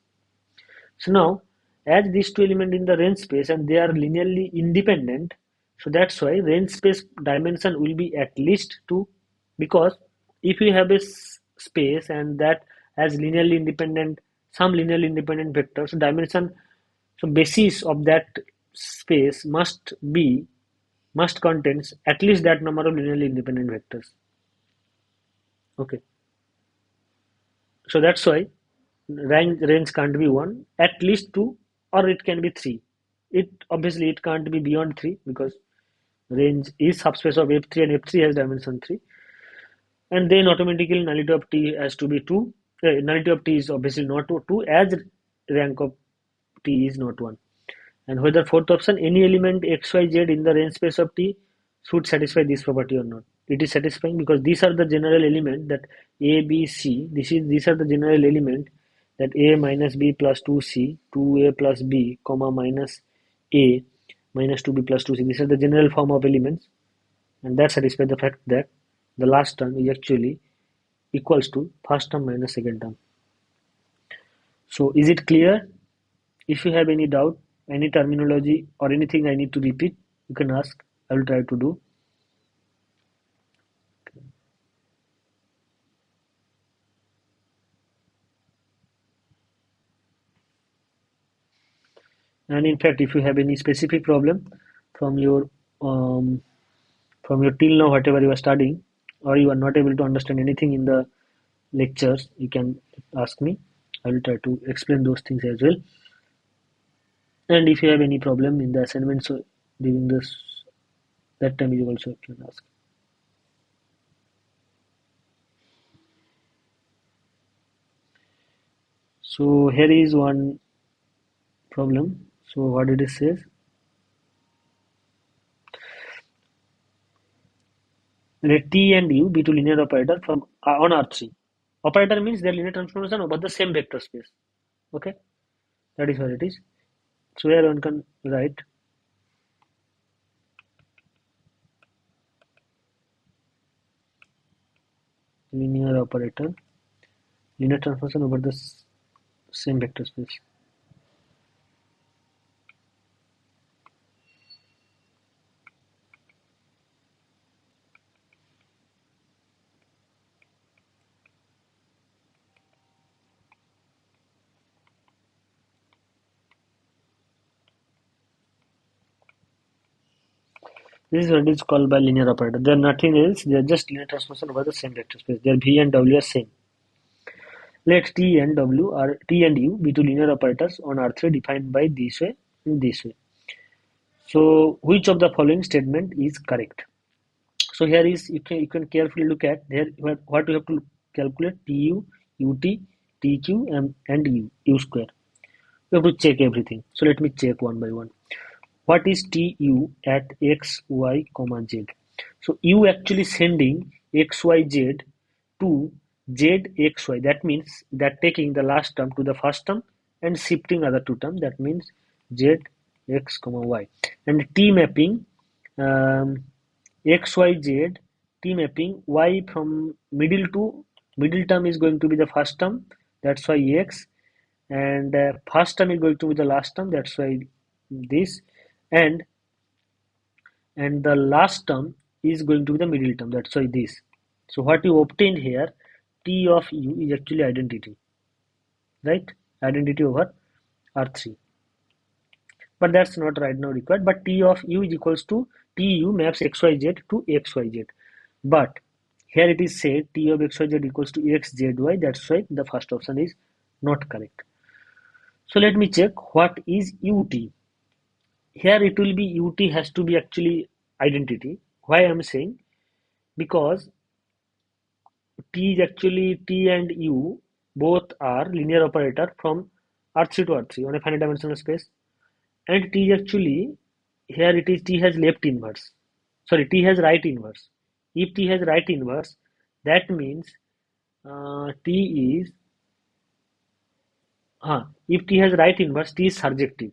So now, as these two elements in the range space and they are linearly independent, so that's why range space dimension will be at least 2, because if you have a space and that has linearly independent, some linearly independent vector, so dimension, so basis of that space must contains at least that number of linearly independent vectors. Okay, so that's why range can't be 1, at least 2, or it can be 3. It obviously it can't be beyond 3, because range is subspace of F3 and F3 has dimension 3, and then automatically nullity of T has to be 2. Nullity of T is obviously not 2, as rank of T is not 1. And whether fourth option, any element xyz in the range space of T should satisfy this property or not. It is satisfying because these are the general element that A, B, C. These are the general element that A minus B plus 2C, 2A plus B, comma minus A minus 2B plus 2C. These are the general form of elements, and that satisfies the fact that the last term is actually equals to first term minus second term. So is it clear? If you have any doubt, any terminology or anything I need to repeat, you can ask. I will try to do. And in fact, if you have any specific problem from your um, till now whatever you are studying, or you are not able to understand anything in the lectures, you can ask me. I will try to explain those things as well. And if you have any problem in the assignments during this, that time you also can ask. So here is one problem. So what it says, let T and U be two linear operator from on R3. Operator means their linear transformation over the same vector space. Okay, that is what it is. So here one can write linear operator, linear transformation over the same vector space. This is what is called by linear operator. They are nothing else. They are just linear transformation over the same vector space. Their V and W are same. Let T and W are T and U be two linear operators on R3 defined by this way and this way. So which of the following statement is correct? So here is you can carefully look at there what you have to calculate TU, UT, TQ and U square. You have to check everything. So let me check one by one. What is TU at x, y, comma, z? So U actually sending x, y, z to z, x, y. That means that taking the last term to the first term and shifting other two terms. That means z, x, comma, y. And T mapping um, x, y, z. T mapping y from middle to middle term is going to be the first term. That's why x, and first term is going to be the last term, that's why this, and the last term is going to be the middle term, that's why this. So what you obtained here, T of U is actually identity, right? Identity over R3, but that's not right now required. But T of U is equals to TU maps XYZ to XYZ, but here it is said T of XYZ equals to XZY, that's why the first option is not correct. So let me check what is UT. Here it will be UT has to be actually identity. Why I am saying? Because T is actually T and U both are linear operator from R3 to R3 on a finite dimensional space. And T is actually, here it is T has left inverse. Sorry, T has right inverse. If T has right inverse, that means T is If T has right inverse, T is surjective.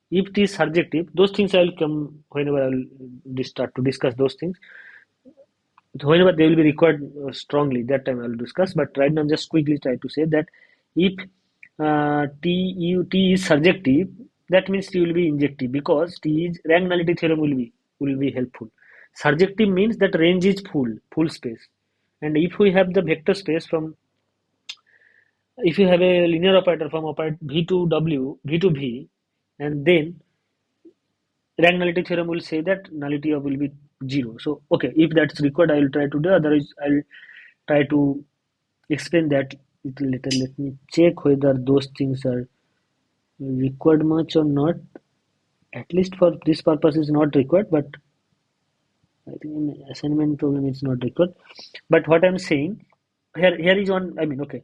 If T is surjective, those things I will come whenever I will start to discuss those things. Whenever they will be required strongly, that time I will discuss. But right now, just quickly try to say that if T is surjective, that means T will be injective because T is rank nullity theorem will be helpful. Surjective means that range is full space, and if we have the vector space from, if you have a linear operator from operator V to W, V to V, and then rank nullity theorem will say that nullity of will be 0. So, okay, if that's required, I will try to do. Otherwise, I'll try to explain that little later. Let me check whether those things are required much or not. At least for this purpose is not required, but I think in assignment problem it's not required. But what I'm saying here is one. I mean, okay,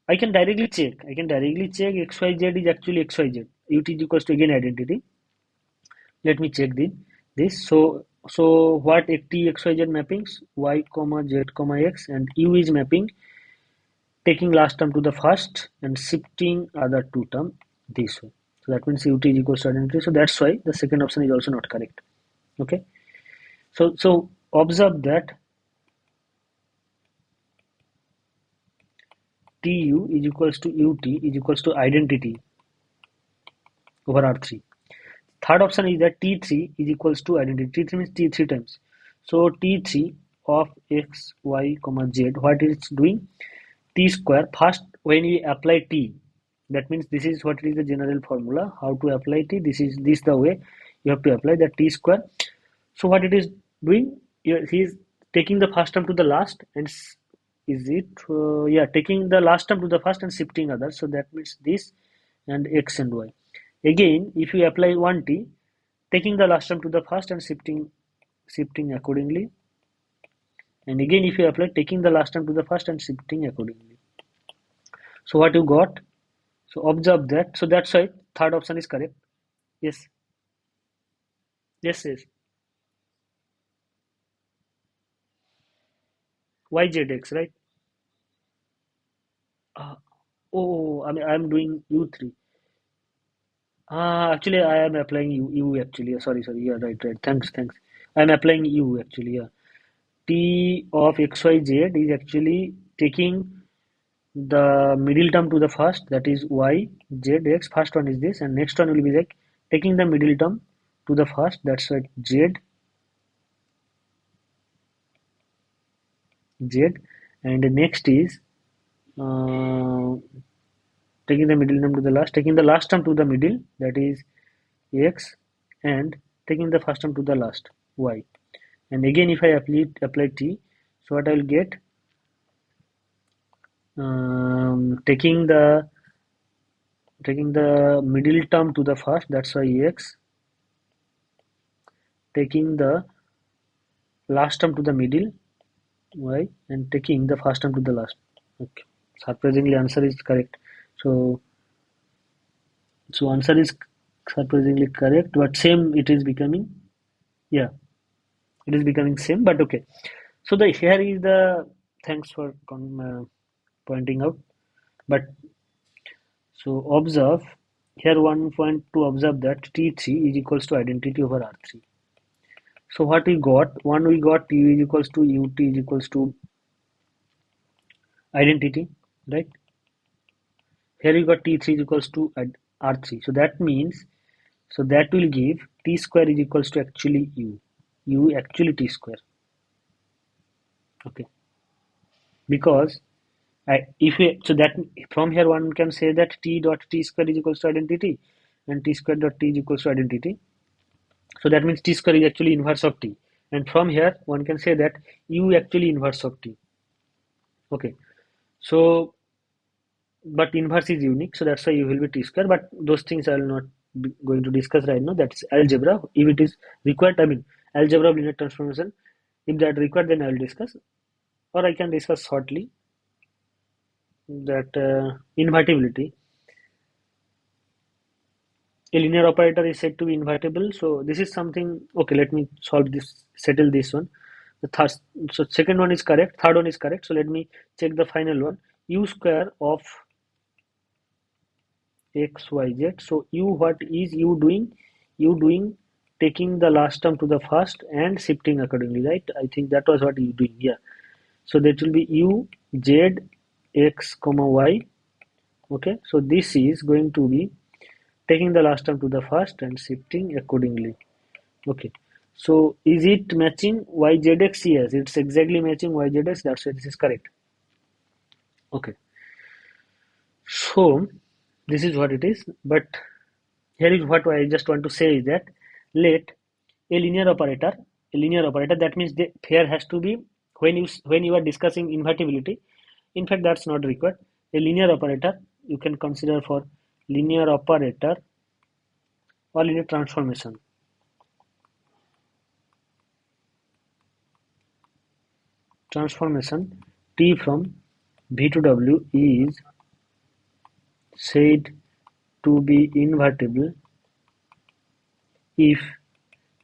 I can directly check. I can directly check XYZ is actually XYZ. Ut is equals to again identity. Let me check this. So what t XYZ mappings y comma z comma x and u is mapping taking last term to the first and shifting other two term this way. So that means ut is equals to identity. So that's why the second option is also not correct. Okay. So observe that tu is equals to ut is equals to identity over R3. Third option is that T3 is equals to identity. T3 means T3 times. So T3 of x, y, comma, z, what it's doing? T square. First, when we apply T, that means this is what is the general formula. How to apply T? This the way you have to apply the T square. So what it is doing? He is taking the first term to the last and is it? Yeah, taking the last term to the first and shifting others. So that means this and x and y. Again, if you apply 1t, taking the last term to the first and shifting accordingly. And again, if you apply taking the last term to the first and shifting accordingly. So what you got? So observe that. So that's why third option is correct. Yes. Yes. YZX, right? Uh, oh, I mean, I'm doing U3. Actually, I am applying U actually. Sorry. Yeah, right. Thanks. I'm applying U actually. Yeah. T of XYZ is actually taking the middle term to the first, that is y, z, x. First one is this, and next one will be like taking the middle term to the first, that's right, z, and the next is uh, taking the middle term to the last, taking the last term to the middle, that is x, and taking the first term to the last, y. And again, if I apply t, so what I will get, taking the middle term to the first, that's why x, taking the last term to the middle, y, and taking the first term to the last. Okay, surprisingly answer is correct. So answer is surprisingly correct, but same it is becoming. Yeah, it is becoming same, but okay. So the here is the, thanks for pointing out. But so observe here, one point to observe that T3 is equals to identity over R3. So what we got? One, we got U is equals to UT is equals to identity, right? Here you got T3 is equals to R3. So that means, so that will give T square is equals to actually U. U actually T square. Okay. Because if we, so that from here one can say that T dot T square is equals to identity and T square dot T is equals to identity. So that means T square is actually inverse of T. And from here one can say that U actually inverse of T. Okay. So but inverse is unique, so that's why you will be t square. But those things I will not be going to discuss right now. That's algebra. If it is required, I mean algebra of linear transformation. If that required, then I will discuss, or I can discuss shortly that invertibility. A linear operator is said to be invertible. So this is something. Okay, let me solve this. Settle this one. The third, so second one is correct. Third one is correct. So let me check the final one. U square of x, y, z. So u, what is u doing? U doing taking the last term to the first and shifting accordingly, right? I think that was what you doing here. So that will be u, z, x, comma, y. Okay, so this is going to be taking the last term to the first and shifting accordingly. Okay, so is it matching yzx? Yes, it's exactly matching yzx. That's why this is correct. Okay, so this is what it is. But here is what I just want to say is that let a linear operator. That means the here has to be when you are discussing invertibility. In fact, that's not required. A linear operator you can consider for linear operator or linear transformation. Transformation T from V to W is said to be invertible if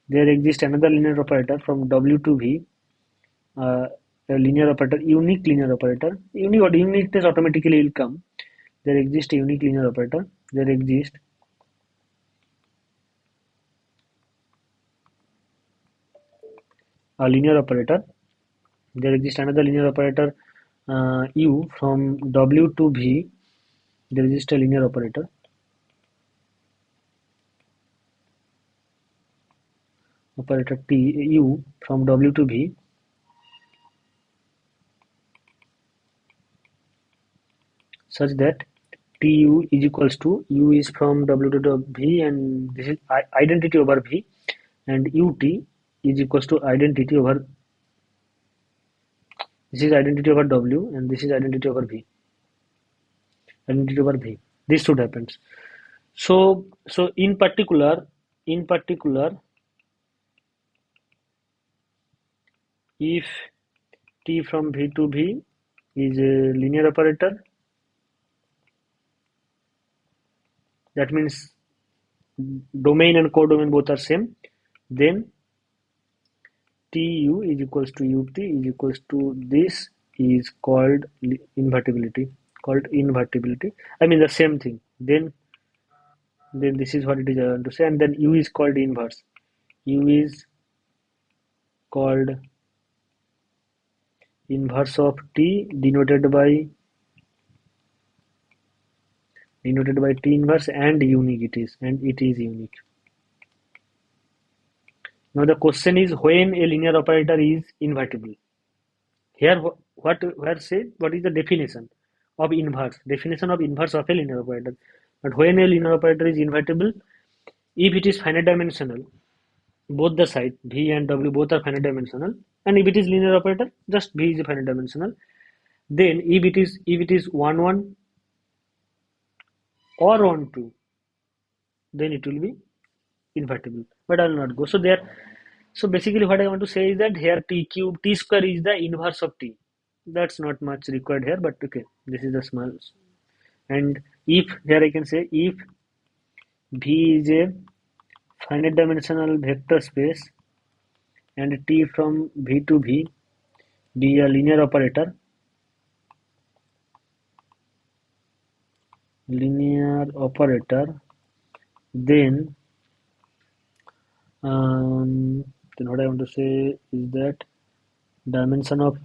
there exists another linear operator from W to V, a linear operator, unique linear operator. Uniqueness automatically will come. There exists a unique linear operator. There exists a linear operator. There exists another linear operator U from W to V. There exists a linear operator. Operator T U from W to V such that Tu is equals to U is from W to V, and this is identity over V, and Ut is equals to identity over, this is identity over W, and this is identity over V. Identity over V. This should happen. So in particular, if T from V to V is a linear operator, that means domain and codomain both are same, then Tu is equals to Ut is equals to this is called invertibility. I mean the same thing. Then this is what it is I want to say, and then U is called inverse. U is called inverse of T denoted by T inverse, and unique it is, and it is unique. Now the question is when a linear operator is invertible. Here what is the definition of inverse? Definition of inverse of a linear operator. But when a linear operator is invertible, if it is finite dimensional, both the side V and W both are finite dimensional, and if it is linear operator, just V is finite dimensional. Then if it is 1 1 or 1 2, then it will be invertible. But I will not go. So basically what I want to say is that here T square is the inverse of T. That's not much required here, but okay, this is the small. And if here I can say if V is a finite dimensional vector space and T from V to V be a linear operator, then what I want to say is that dimension of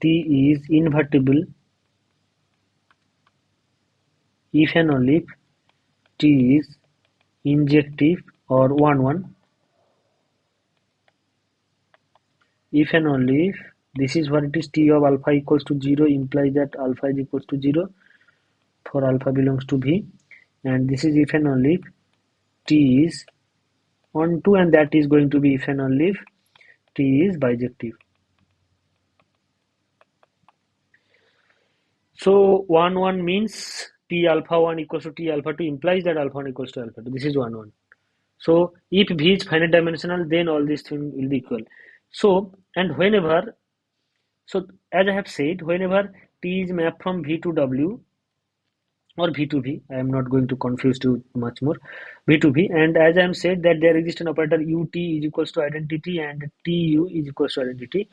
T is invertible if and only if T is injective or 1 1, if and only if this is what it is, T of alpha equals to 0 implies that alpha is equals to 0 for alpha belongs to V, and this is if and only if T is on 2, and that is going to be if and only if T is bijective. So 1 1 means T alpha 1 equals to T alpha 2 implies that alpha 1 equals to alpha 2. This is 1 1. So if V is finite dimensional, then all these things will be equal. So and so as I have said, whenever T is mapped from V to W or V to V, I am not going to confuse you much more, V to V, and as I am said that there exists an operator Ut is equals to identity and Tu is equals to identity.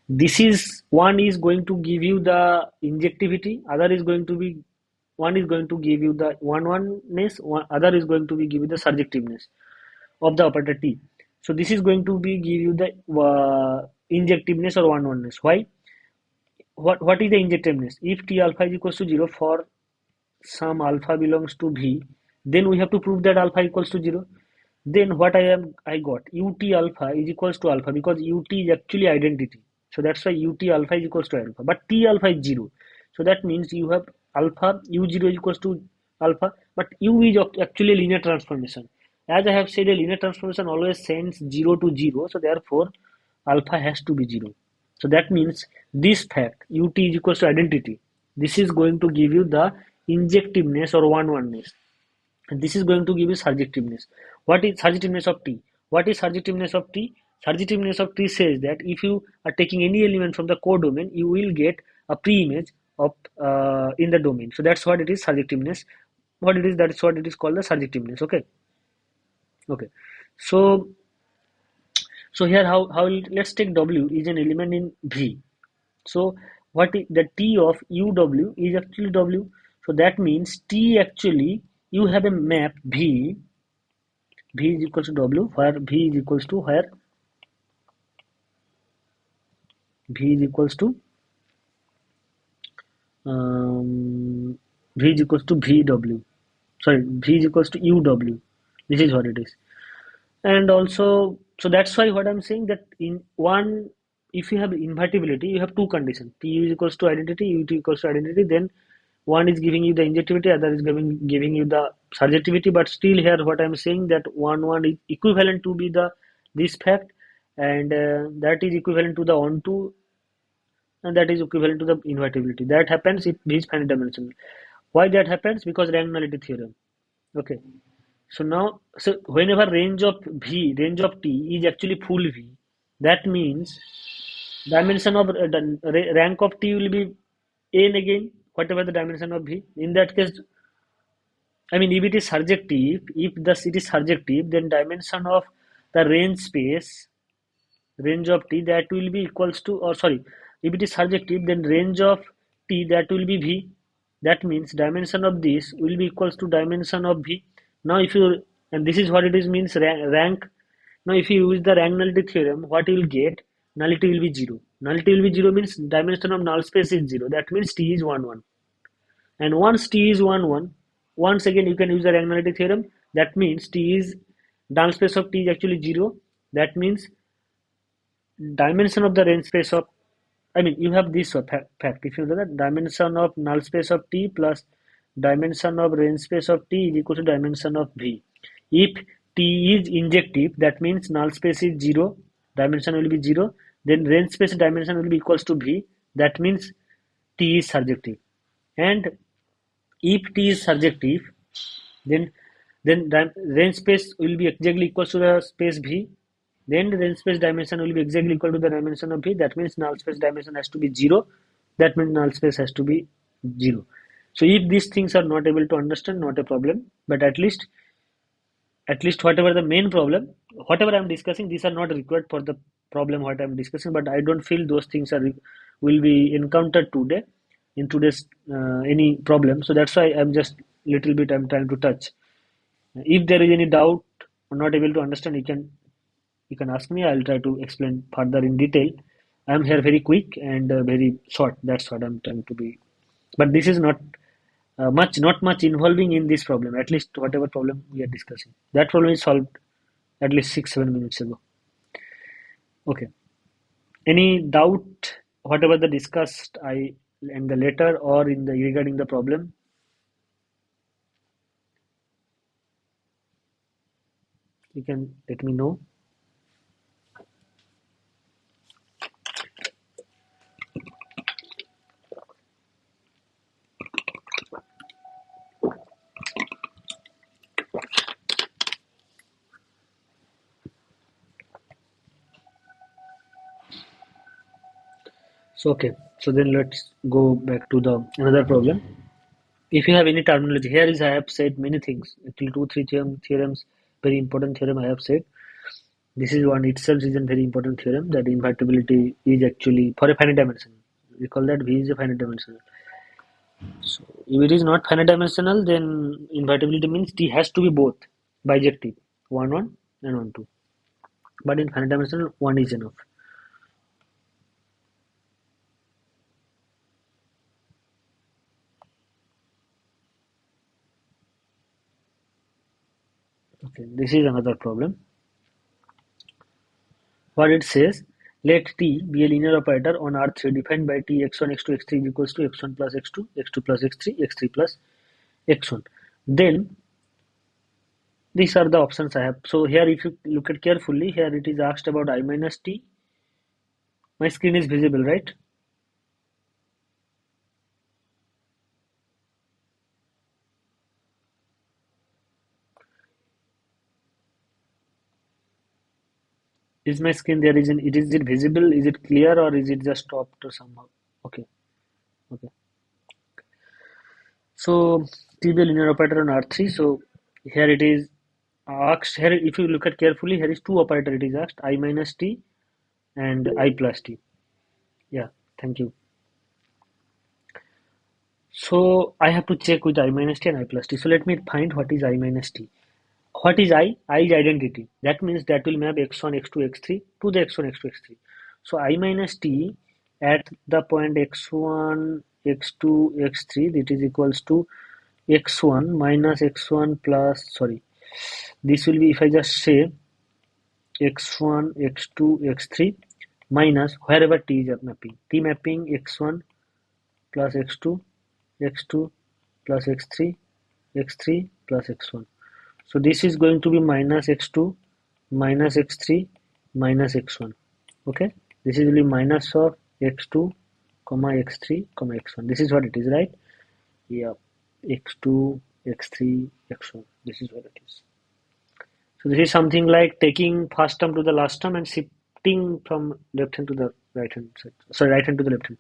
This is one is going to give you the injectivity, other is going to be one is going to give you the one-oneness, other is going to be give you the surjectiveness of the operator T. So this is going to be give you the injectiveness or one-oneness. Why? What is the injectiveness? If T alpha is equals to 0 for some alpha belongs to V, then we have to prove that alpha equals to 0. Then what I got ut alpha is equals to alpha, because ut is actually identity. So that's why ut alpha is equals to alpha. But T alpha is 0. So that means you have alpha u0 is equals to alpha, but u is actually linear transformation. As I have said, a linear transformation always sends 0 to 0. So therefore alpha has to be 0. So that means this fact ut is equals to identity. This is going to give you the injectiveness or one-oneness. And this is going to give you surjectiveness. What is surjectiveness of T? What is surjectiveness of T? Surjectiveness of T says that if you are taking any element from the codomain, you will get a pre-image of in the domain. So that's what it is, surjectiveness. What it is, that is what it is called the surjectiveness. Okay. Okay. So here how let's take W is an element in V. So what is the T of UW is actually W. So that means T actually, you have a map V is equals to W, where V is equals to V is equals to V is equals to VW. Sorry, V is equals to UW. This is what it is. And also, so that's why what I'm saying, that in one, if you have invertibility, you have two conditions. T is equals to identity, U equals to identity, then one is giving you the injectivity, other is giving you the surjectivity. But still here what I'm saying, that one is equivalent to be the this fact, and that is equivalent to the onto, and that is equivalent to the invertibility. That happens if V is finite dimensional. Why that happens? Because rank-nullity theorem. Okay. So now, so whenever range of T is actually full V, that means dimension of rank of T will be n again, whatever the dimension of V. In that case, I mean, if it is surjective, if thus it is surjective, then dimension of the range of T, that will be equals to, or sorry, if it is surjective, then range of T, that will be V. That means dimension of this will be equals to dimension of V. Now if you, and this is what it is means rank. Now if you use the rank nullity theorem, what you will get, nullity will be 0. Nullity will be 0 means dimension of null space is 0. That means T is 1 1. And once T is 1 1, once again you can use the rank nullity theorem. That means T is, null space of T is actually 0. That means dimension of the range space of, I mean, you have this fact. If you know that dimension of null space of T plus dimension of range space of T is equal to dimension of V. If T is injective, that means null space is 0, dimension will be 0, then range space dimension will be equals to V. That means T is surjective. And if T is surjective, then range space will be exactly equal to the space V. Then the range space dimension will be exactly equal to the dimension of V. That means null space dimension has to be 0. That means null space has to be 0. So if these things are not able to understand, not a problem. But at least whatever the main problem, whatever I'm discussing, these are not required for the problem what I'm discussing. But I don't feel those things are will be encountered today in today's any problem. So that's why I'm just little bit I'm trying to touch. If there is any doubt or not able to understand, you can ask me. I'll try to explain further in detail. I'm here very quick and very short. That's what I'm trying to be. But this is not much involving in this problem. At least whatever problem we are discussing, that problem is solved at least 6 7 minutes ago. Okay. Any doubt? Whatever the discussed I in the letter or in the regarding the problem, you can let me know. So okay. So then let's go back to the another problem. If you have any terminology, here is I have said many things. Actually, 2 3 theorems, very important theorem I have said. This is one itself is a very important theorem, that invertibility is actually for a finite dimension. We call that V is a finite dimension. So if it is not finite dimensional, then invertibility means t has to be both bijective, 1 1 and 1 2. But in finite dimensional, 1 is enough. Okay, this is another problem. What it says, let T be a linear operator on R3 defined by T x1, x2, x3 is equals to x1 plus x2, x2 plus x3, x3 plus x1. Then these are the options I have. So here if you look at carefully, here it is asked about I minus T. My screen is visible, right? Is my screen there? Is it visible? Is it clear or is it just stopped or somehow? Okay, okay. So T be a linear operator on R3. So here it is asked. Here if you look at carefully, here is two operator it is asked, I minus T and I plus T. Yeah, thank you. So I have to check with I minus T and I plus T. So let me find what is I minus T. What is I? I is identity. That means that will map x1, x2, x3 to the x1, x2, x3. So I minus T at the point x1, x2, x3, that is equals to x1 minus x1 plus, sorry, this will be, if I just say x1, x2, x3 minus wherever T is mapping. T mapping x1 plus x2, x2 plus x3, x3 plus x1. So this is going to be minus x2, minus x3, minus x1. Okay, this is really minus of x2, comma x3, comma x1. This is what it is, right? Yeah, x2, x3, x1. This is what it is. So this is something like taking first term to the last term and shifting from left hand to the right hand side. Sorry, right hand to the left hand.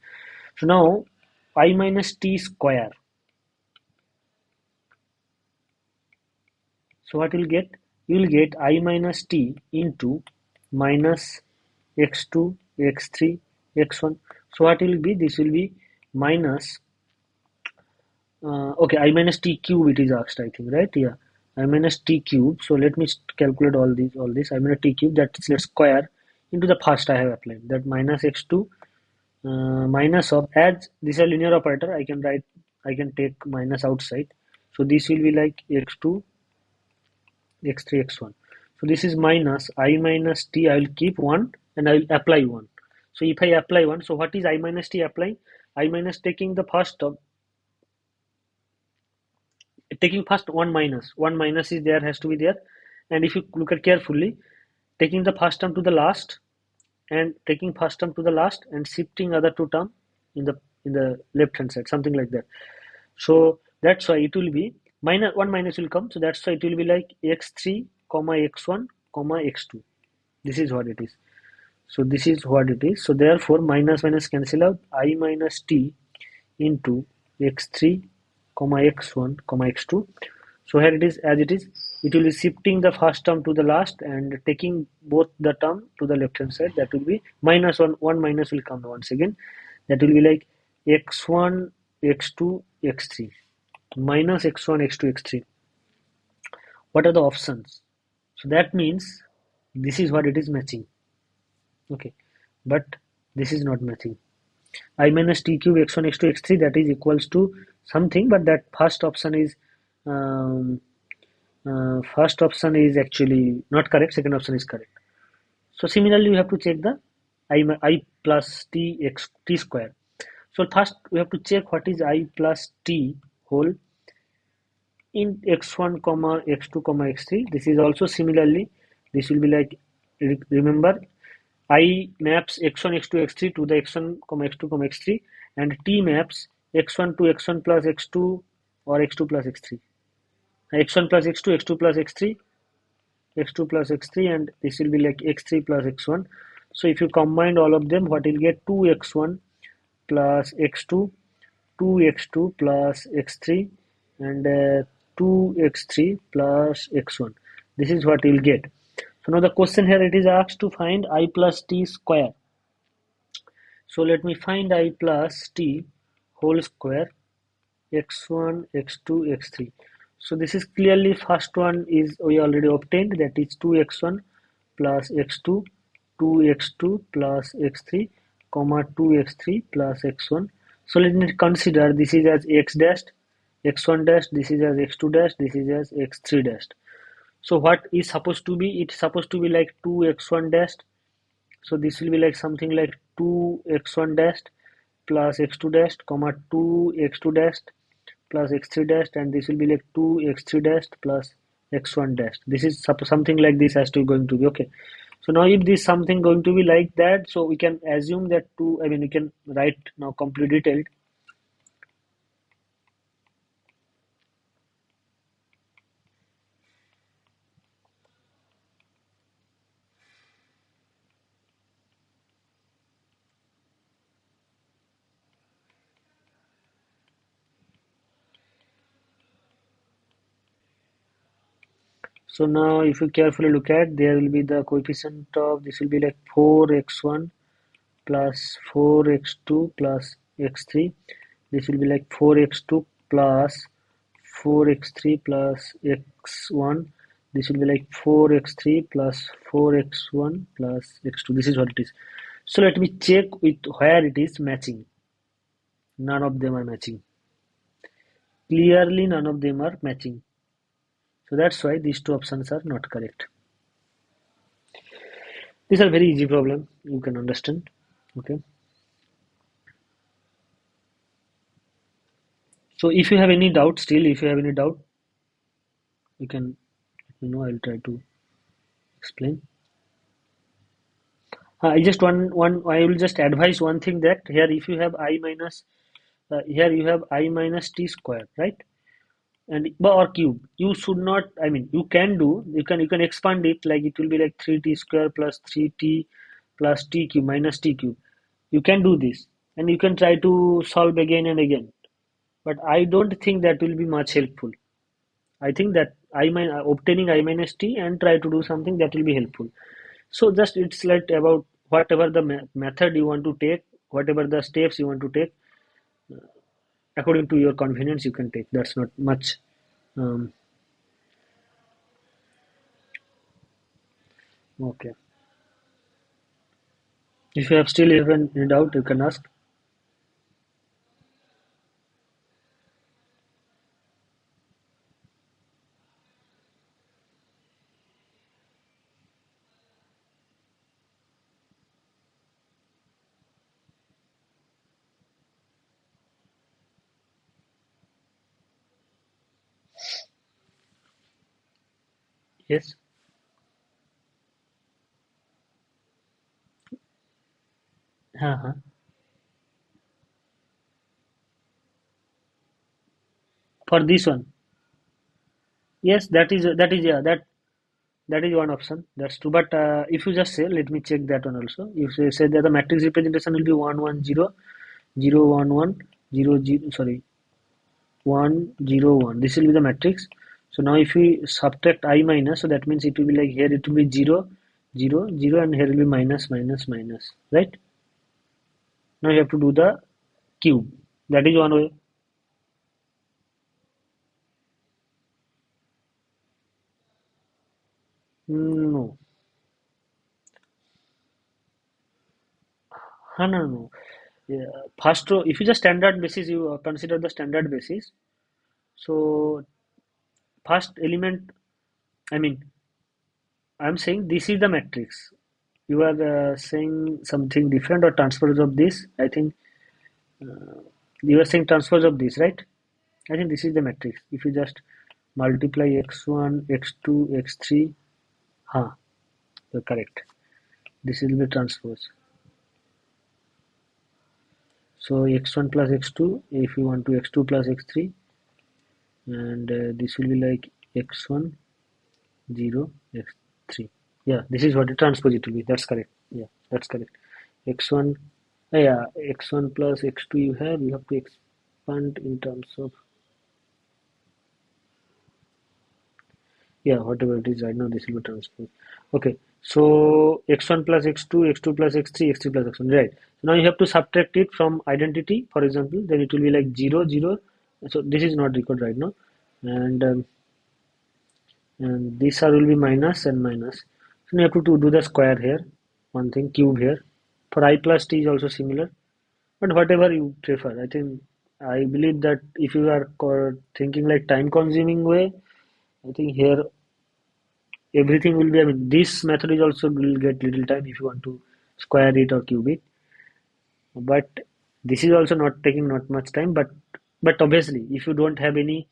So now I minus t square. So what you'll get? You'll get I minus t into minus x2, x3, x1. So what will be? This will be minus, okay, I minus t cube it is asked, I think, right? Yeah, I minus t cube. So let me calculate all this. I minus t cube, that's let's square into the first I have applied. That minus x2 minus of, as this is a linear operator, I can write, I can take minus outside. So this will be like x2, x3, x1. So this is minus I minus t. I will keep 1 and I will apply 1. So if I apply 1, so what is I minus t applying? I minus taking the first of, taking first 1 minus is there, has to be there. And if you look at carefully, taking the first term to the last and taking first term to the last and shifting other two term in the left hand side, something like that. So that's why it will be minus 1 minus will come. So that's why it will be like x3 comma x1 comma x2. This is what it is. So this is what it is. So therefore minus minus cancel out. I minus t into x3 comma x1 comma x2. So here it is as it is. It will be shifting the first term to the last and taking both the term to the left hand side. That will be minus 1. 1 minus will come once again. That will be like x1, x2, x3 minus x1, x2, x3. What are the options? So that means this is what it is matching. Okay, but this is not matching. I minus t cube x1, x2, x3, that is equals to something, but that um, first option is actually not correct, second option is correct. So similarly we have to check the I plus t x t square. So first we have to check what is I plus t whole in x1 comma x2 comma x3. This is also similarly, this will be like, remember, I maps x1 x2 x3 to the x1 comma x2 comma x3 and t maps x1 to x1 plus x2 or x2 plus x3, x1 plus x2, x2 plus x3, x2 plus x3, and this will be like x3 plus x1. So if you combine all of them, what you'll get 2x1 plus x2, 2x2 plus x3, and 2x3 plus x1. This is what you'll get. So now the question here, it is asked to find I plus t square. So let me find I plus t whole square. x1, x2, x3. So this is clearly first one is we already obtained, that is 2x1 plus x2, 2x2 plus x3, comma 2x3 plus x1. So let me consider this is as x dash, x1 dash, this is as x2 dash, this is as x3 dash. So what is supposed to be? It's supposed to be like 2x1 dash. So this will be like something like 2x1 dash plus x2 dash, comma 2x2 dash plus x3 dash, and this will be like 2x3 dash plus x1 dash. This is something like this has to going to be okay. So now if this something going to be like that, so we can assume that we can write now complete detailed. So now if you carefully look at, there will be the coefficient of this will be like 4x1 plus 4x2 plus x3. This will be like 4x2 plus 4x3 plus x1. This will be like 4x3 plus 4x1 plus x2. This is what it is. So let me check with where it is matching. None of them are matching. Clearly none of them are matching. So that's why these two options are not correct. These are very easy problem. You can understand. Okay. So if you have any doubt, still if you have any doubt, you can I'll try to explain. I just I will just advise one thing, that here if you have I minus here you have I minus t square, right? And or cube. You should not. I mean, you can expand it, like it will be like 3t square plus 3t plus t cube minus t cube. You can do this, and you can try to solve again and again. But I don't think that will be much helpful. I think that obtaining I minus t and try to do something that will be helpful. So just it's like about whatever the method you want to take, whatever the steps you want to take, according to your convenience you can take. That's not much. Um, okay. If you have still even any doubt, you can ask. Yes. Uh-huh. For this one, yes, yeah, that is one option. That's true. But if you just say, let me check that one also. If you say that the matrix representation will be 1 1 0 0 1 1 0 0, sorry, 1 0 1. This will be the matrix. So now if we subtract I minus, so that means it will be like here it will be 0 0 0, and here will be minus minus minus, right? Now you have to do the cube. That is one way. No. No, no. Yeah. First row, if you just standard basis, you consider the standard basis. So first element, I mean, I'm saying this is the matrix. You are saying something different, or transpose of this. I think you are saying transpose of this, right? I think this is the matrix. If you just multiply x1, x2, x3, you're correct. This will be transpose. So x1 plus x2, if you want to x2 plus x3, and this will be like x1 0 x3. Yeah, this is what the transpose it will be. That's correct. Yeah, that's correct. X1, yeah, x1 plus x2 you have to expand in terms of, yeah, whatever it is right now, this will be transpose. Okay, so x1 plus x2, x2 plus x3, x3 plus x1, right? So now you have to subtract it from identity, for example, then it will be like 0 0, So this is not required right now, and these are will be minus and minus. So you have to do the square here, one thing cube here. For I plus t is also similar, but whatever you prefer. I believe that if you are thinking like time consuming way, I think here everything will be. I mean, this method is also will get little time if you want to square it or cube it, but this is also not taking not much time. But obviously, if you don't have any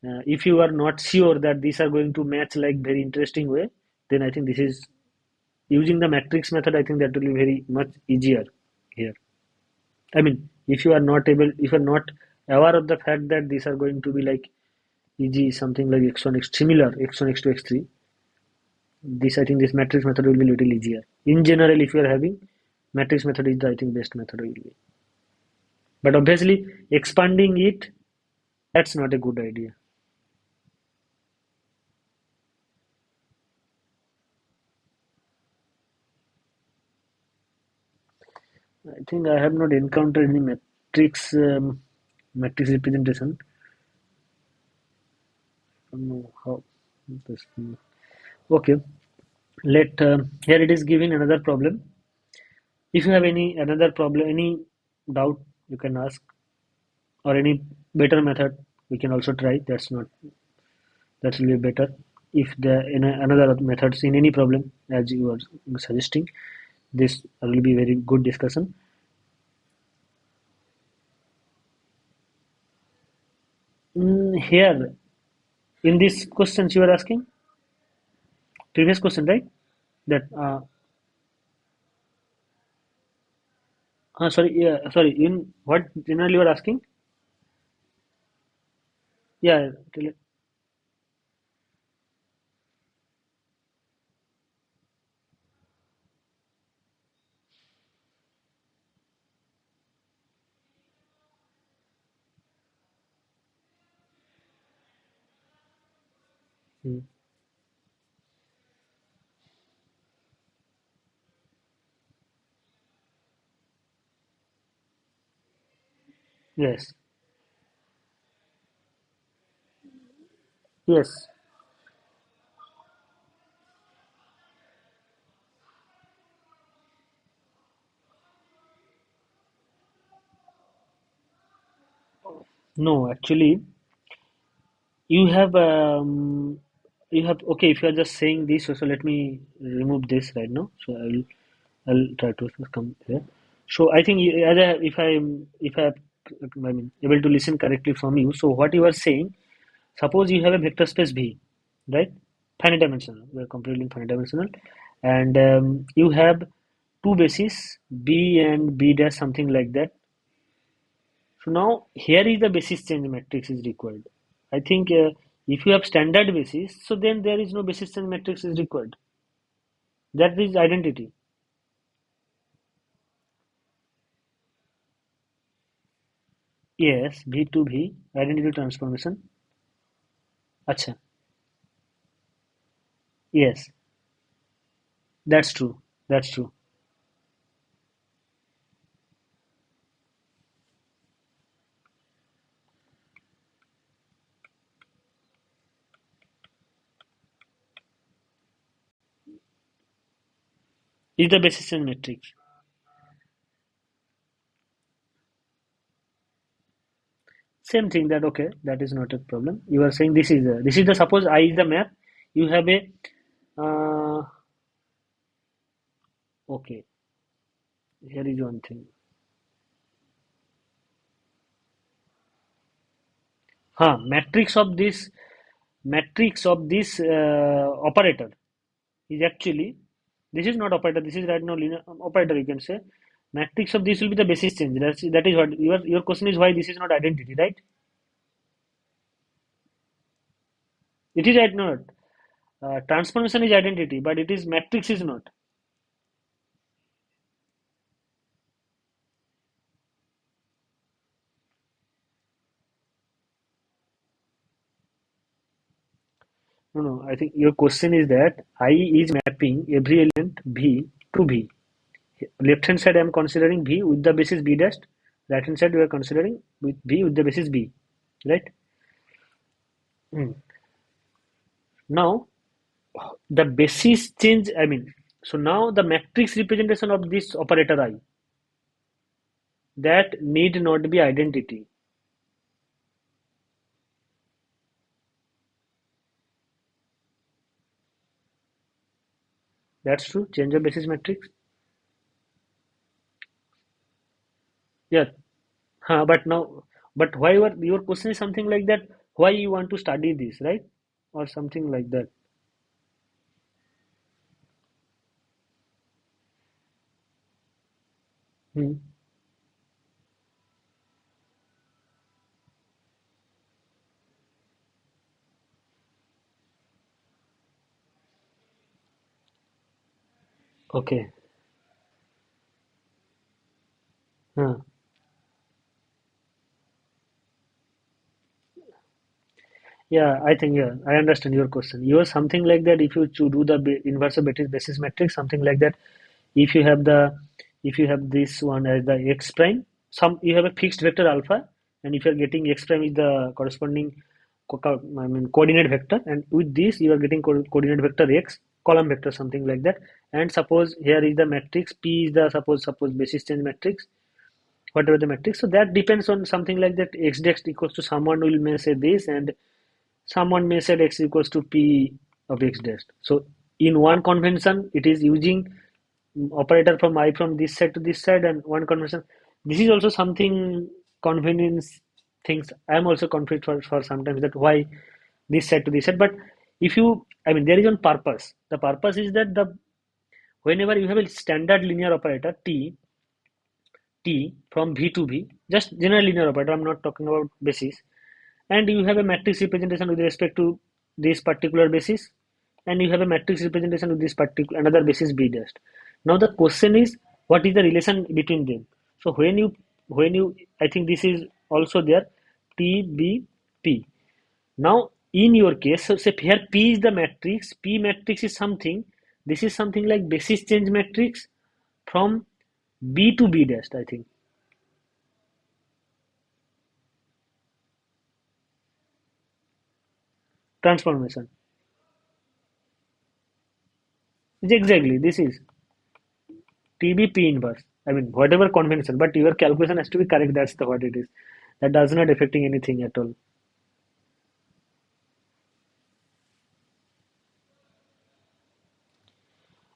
if you are not sure that these are going to match like very interesting way, then I think this is using the matrix method. I think that will be very much easier here. I mean, if you are not able, if you are not aware of the fact that these are going to be like easy, something like x1, x similar x1, x2, x3. This I think this matrix method will be little easier. In general, if you are having matrix method is the I think best method will be. But obviously, expanding it, that's not a good idea. I think I have not encountered any matrix representation. I don't know how this. Okay, let here it is giving another problem. If you have any another problem, any doubt, you can ask, or any better method, we can also try. That will be better. If there in another methods in any problem as you are suggesting, this will be very good discussion. Here in this questions you are asking previous question, right? That sorry, yeah, sorry. In what generally you are asking? Yeah, mm, yes, yes. No, actually, you have okay. If you are just saying this, so let me remove this right now. So I'll try to come here. So I think as I mean able to listen correctly from you. So what you are saying, suppose you have a vector space V, right? Finite dimensional. We are completely finite dimensional, and you have two bases B and B dash something like that. So now here is the basis change matrix is required. I think if you have standard basis, so then there is no basis change matrix is required. That is identity. Yes, V to V identity transformation. Acha. Yes, that's true. That's true. Is the basis change matrix. Same thing that okay, that is not a problem. You are saying this is the suppose I is the map. You have a okay. Here is one thing. Matrix of this operator is actually this is not operator. This is right now linear operator. You can say matrix of this will be the basis change. That is what your question is why this is not identity, right? It is right not. Transformation is identity, but it is matrix is not. No, no. I think your question is that I is mapping every element V to V. Left hand side I am considering V with the basis B dash. Right hand side we are considering with V with the basis B. right? Mm. Now the basis change, I mean, so now the matrix representation of this operator I, that need not be identity. That's true. Change of basis matrix. Yeah. But now, but why your question is something like that? Why you want to study this, right? Or something like that. Hmm. Okay. Huh. Yeah, I think, yeah, I understand your question. You are something like that if you to do the inverse of basis matrix, something like that. If you have the if you have this one as the x prime, some you have a fixed vector alpha, and if you are getting x prime is the corresponding I mean coordinate vector, and with this you are getting coordinate vector x, column vector, something like that. And suppose here is the matrix P is the suppose basis change matrix, whatever the matrix. So that depends on something like that. X dash equals to someone will may say this, and someone may say x equals to p of x dash. So in one convention, it is using operator from I from this side to this side, and one convention. This is also something convenience things. I am also confused for sometimes that why this side to this side. But if you, I mean, there is one purpose. The purpose is that the whenever you have a standard linear operator t from v to v, just general linear operator. I'm not talking about basis, and you have a matrix representation with respect to this particular basis, and you have a matrix representation with this particular another basis b dash. Now the question is, what is the relation between them? So when you I think this is also there, t b p. Now in your case, so say here p is the matrix, p matrix is something, this is something like basis change matrix from b to b dash, I think. Transformation. Exactly, this is TBP inverse. I mean, whatever convention, but your calculation has to be correct. That's the what it is. That does not affecting anything at all.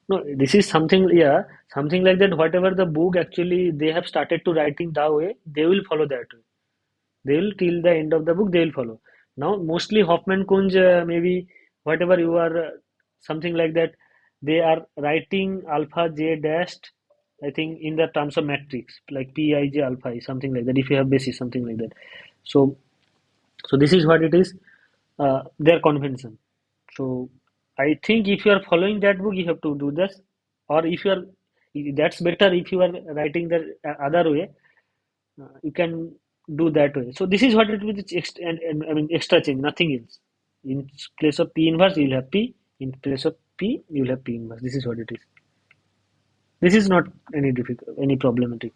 No, this is something, yeah, something like that. Whatever the book actually they have started to writing that way, they will follow that way. They will till the end of the book, they will follow. Now, mostly Hoffman Kunz, maybe whatever you are, something like that, they are writing alpha j dashed, I think, in the terms of matrix, like Pij alpha is something like that. If you have basis, something like that. So So this is what it is, their convention. So I think if you are following that book, you have to do this, or if you are, that's better. If you are writing the other way, you can do that way. So this is what it is, and I mean extra change, nothing else. In place of P inverse, you will have P. In place of P, you will have P inverse. This is what it is. This is not any difficult, any problematic.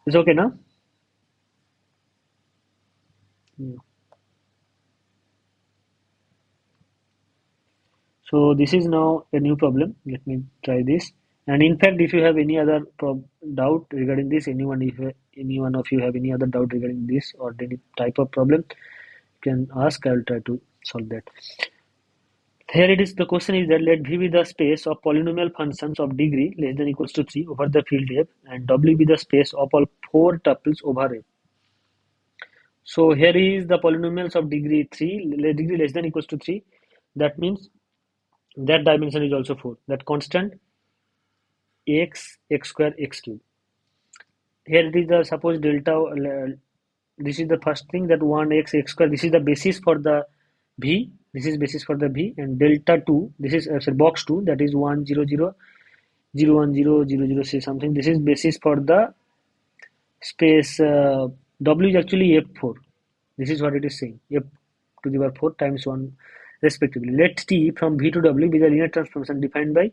It's okay now. Yeah. So this is now a new problem. Let me try this. And in fact, if you have any other doubt regarding this, any one of you have any other doubt regarding this or any type of problem, you can ask. I will try to solve that. Here it is. The question is that let V be the space of polynomial functions of degree less than equals to 3 over the field F, and W be the space of all four tuples over F. So here is the polynomials of degree 3, degree less than equals to 3. That means that dimension is also 4. That constant x square x cube. Here it is the suppose delta. This is the first thing, that 1x square. This is the basis for the v. This is basis for the v, and delta 2. This is sorry, box 2. That is 1 0 0 0 1 0 0 0 say something. This is basis for the space. W is actually f4. This is what it is saying. F to the power 4 times 1 respectively. Let t from v to w be the linear transformation defined by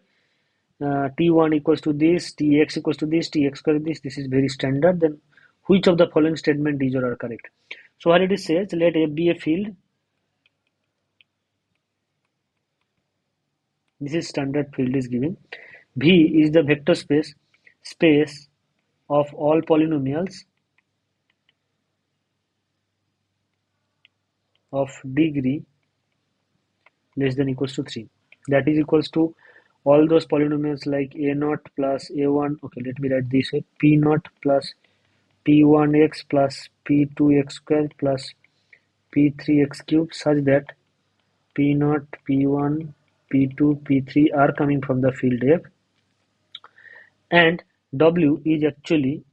t1 equals to this, tx equals to this, tx square this. This is very standard. Then which of the following statement is or are correct. So what it is says, let F be a field. This is standard field is given. V is the vector space of all polynomials of degree less than equals to 3. That is equals to all those polynomials like a0 plus a1. Okay, let me write this way: p0 plus p1x plus p2x squared plus p3x cubed, such that p0, p1, p2, p3 are coming from the field F, and W is actually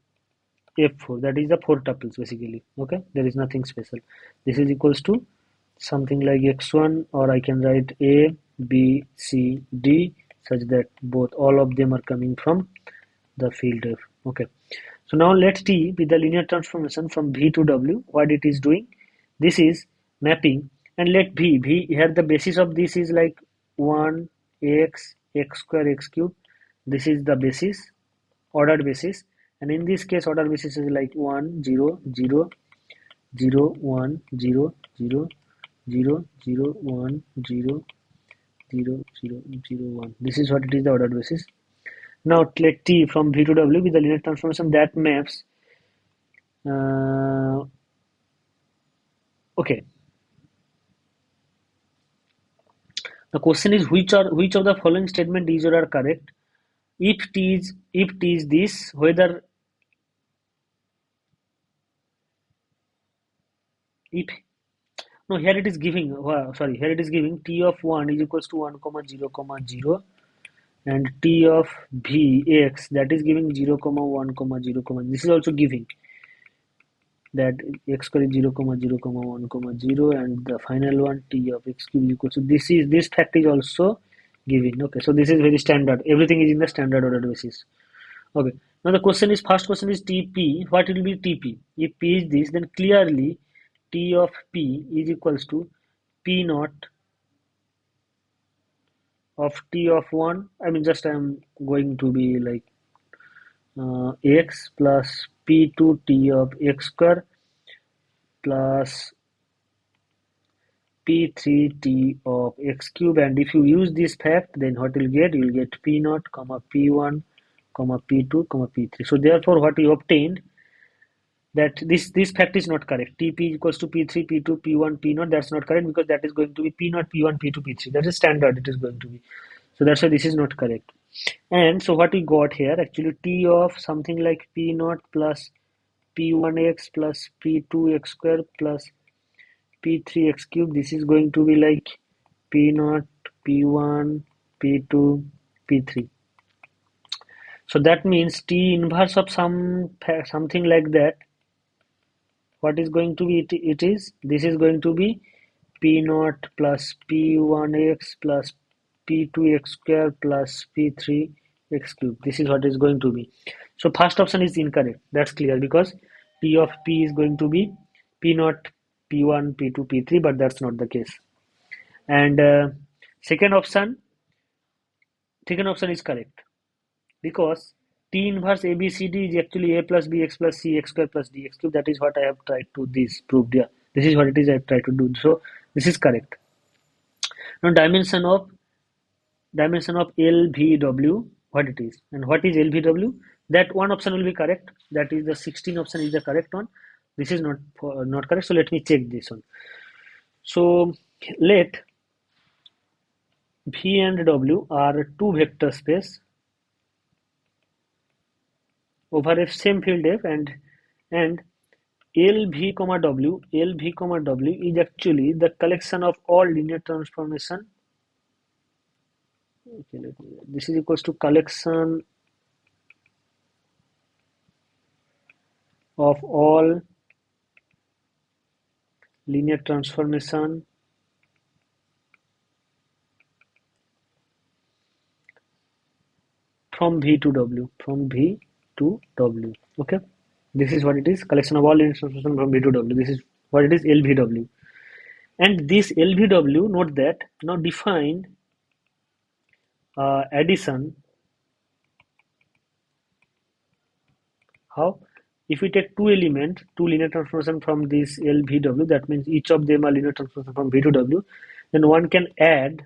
F4, that is the 4 tuples basically. Okay, there is nothing special. This is equals to something like x1, or I can write A, B, C, D, such that both all of them are coming from the field F. Okay, so now let T be the linear transformation from V to W. What it is doing? This is mapping, and let V here the basis of this is like 1 x square x cube. This is the basis, ordered basis, and in this case ordered basis is like 1 0 0 0 1 0 0 0 0 1 0 0 0 0 1. This is what it is, the ordered basis. Now let T from V to W with the linear transformation that maps. Okay. The question is which of the following statement is or are correct? If T is this, whether if no, here it is giving sorry, here it is giving T of 1 is equals to 1 comma 0 comma 0, and T of Vx that is giving 0 comma 1 comma 0 comma. This is also giving that x square is 0 comma 0 comma 1 comma 0, and the final one T of x cube equals to this fact is also giving. Okay, so this is very standard. Everything is in the standard ordered basis. Okay, now the question is, first question is TP. What will be TP? If P is this, then clearly T of P is equals to P naught of T of 1. I mean, just I am going to be like x plus P2 T of x square plus P3 T of x cube, and if you use this fact, then what you'll get? You'll get P naught comma P1 comma P2 comma P3. So therefore what you obtained, that this fact is not correct. TP equals to P3, P2, P1, P0. That's not correct, because that is going to be P0, P1, P2, P3. That is standard. It is going to be. So that's why this is not correct. And so what we got here, actually T of something like P0 plus P1x plus P2x square plus P3x cube. This is going to be like P0, P1, P2, P3. So that means T inverse of something like that. What is going to be this is going to be P0 plus P1x plus P2x square plus P3x cube. This is what is going to be. So first option is incorrect. That's clear, because T of P is going to be P0, P1, P2, P3, but that's not the case. And second option is correct, because T inverse ABCD is actually A plus BX plus C x square plus DX cube. That is what I have tried to prove. Yeah, this is what it is I have tried to do. So this is correct. Now dimension of LVW, what it is, and what is LVW? That one option will be correct. That is the 16 option is the correct one. This is not correct. So let me check this one. So let V and W are two vector space over a same field F, and LV, W is actually the collection of all linear transformation. Okay, this is equals to collection of all linear transformation from V to W. Okay, this is what it is, collection of all linear transformation from V to W. This is what it is, LVW. And this LVW, note that, now define addition. How? if we take two elements, two linear transformation from this LVW, that means each of them are linear transformation from V to W, then one can add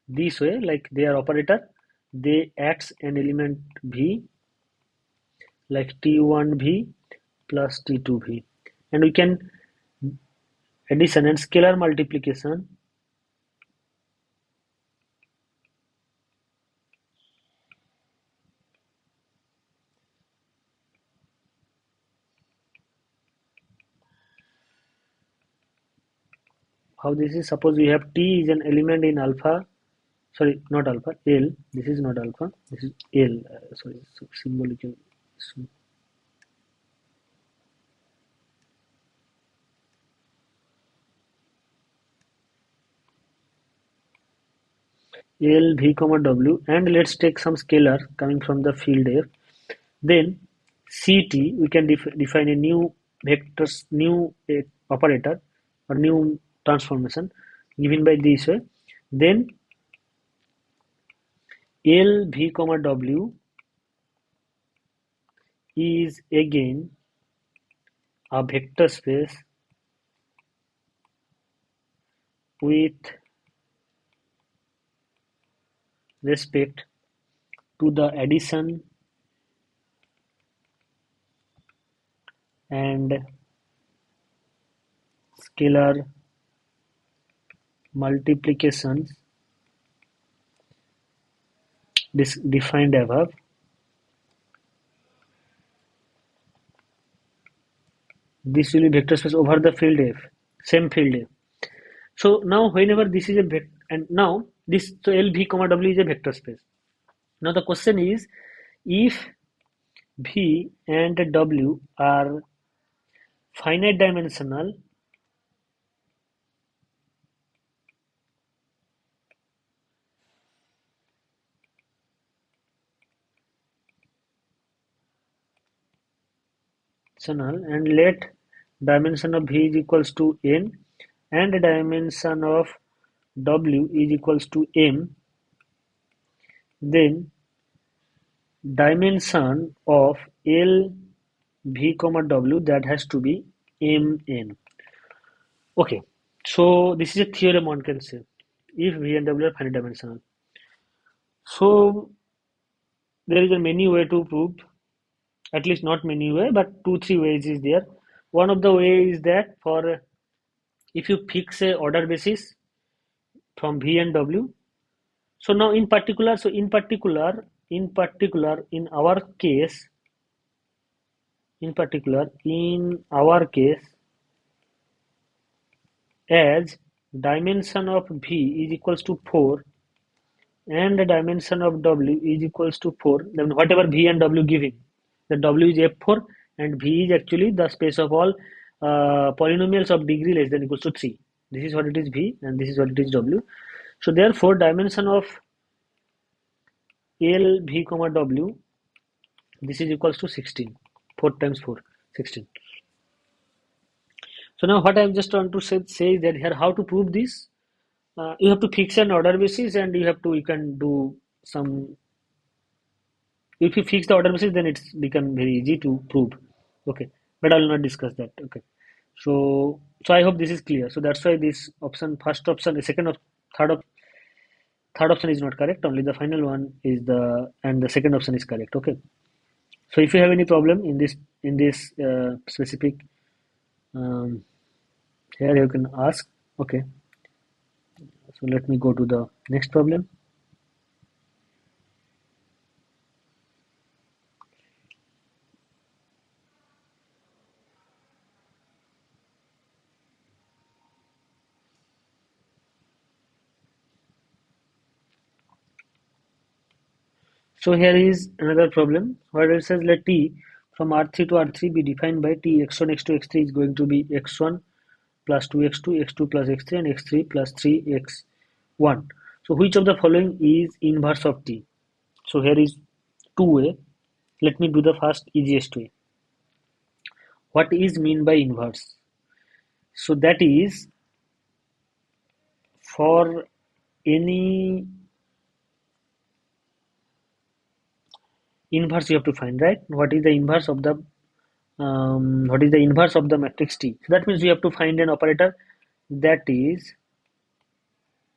this way, like they are operator, they acts an element V, like T1V plus T2V, and we can addition and scalar multiplication how this is. Suppose we have T is an element in alpha, sorry, not alpha, L, this is not alpha, this is L, sorry, so symbolical, so L, V, comma W, and let's take some scalar coming from the field F. Then CT, we can define a new vectors, new operator or new transformation given by this way. Then L, V, comma W is again a vector space with respect to the addition and scalar multiplications defined above. This will be vector space over the field F, same field F. So now whenever this is a vector, and now this, so L, V, comma W is a vector space. Now the question is, if V and W are finite dimensional, and let dimension of V is equals to n and dimension of W is equals to m, then dimension of L, V, comma W, that has to be mn. Okay, so this is a theorem one can say if V and W are finite dimensional. So there is a many way to prove, at least not many way, but two three ways is there. One of the way is that for if you fix a order basis from V and W. So now in particular, in our case, as dimension of V is equals to 4 and the dimension of W is equals to 4, then whatever V and W giving, the W is F4 and V is actually the space of all polynomials of degree less than equals to 3. This is what it is V and this is what it is W. So therefore dimension of L, V, comma W, this is equals to 16. 4 times 4, 16. So now what I am just trying to say is that here how to prove this. You have to fix an order basis and you can do some, if you fix the order basis then it's become very easy to prove. Okay, but I will not discuss that. Okay, so I hope this is clear. So that's why this option, first option, second of third option is not correct, only the final one is the second option is correct. Okay, so if you have any problem in this specific, um, here you can ask. Okay, so let me go to the next problem. So here is another problem where it says let T from R3 to R3 be defined by T x1, x2, x3 is going to be x1 plus 2x2, x2 plus x3 and x3 plus 3x1. So which of the following is inverse of T? So here is two way. Let me do the first easiest way. What is mean by inverse? So that is for any inverse you have to find, right? What is the inverse of the matrix T? So that means we have to find an operator, that is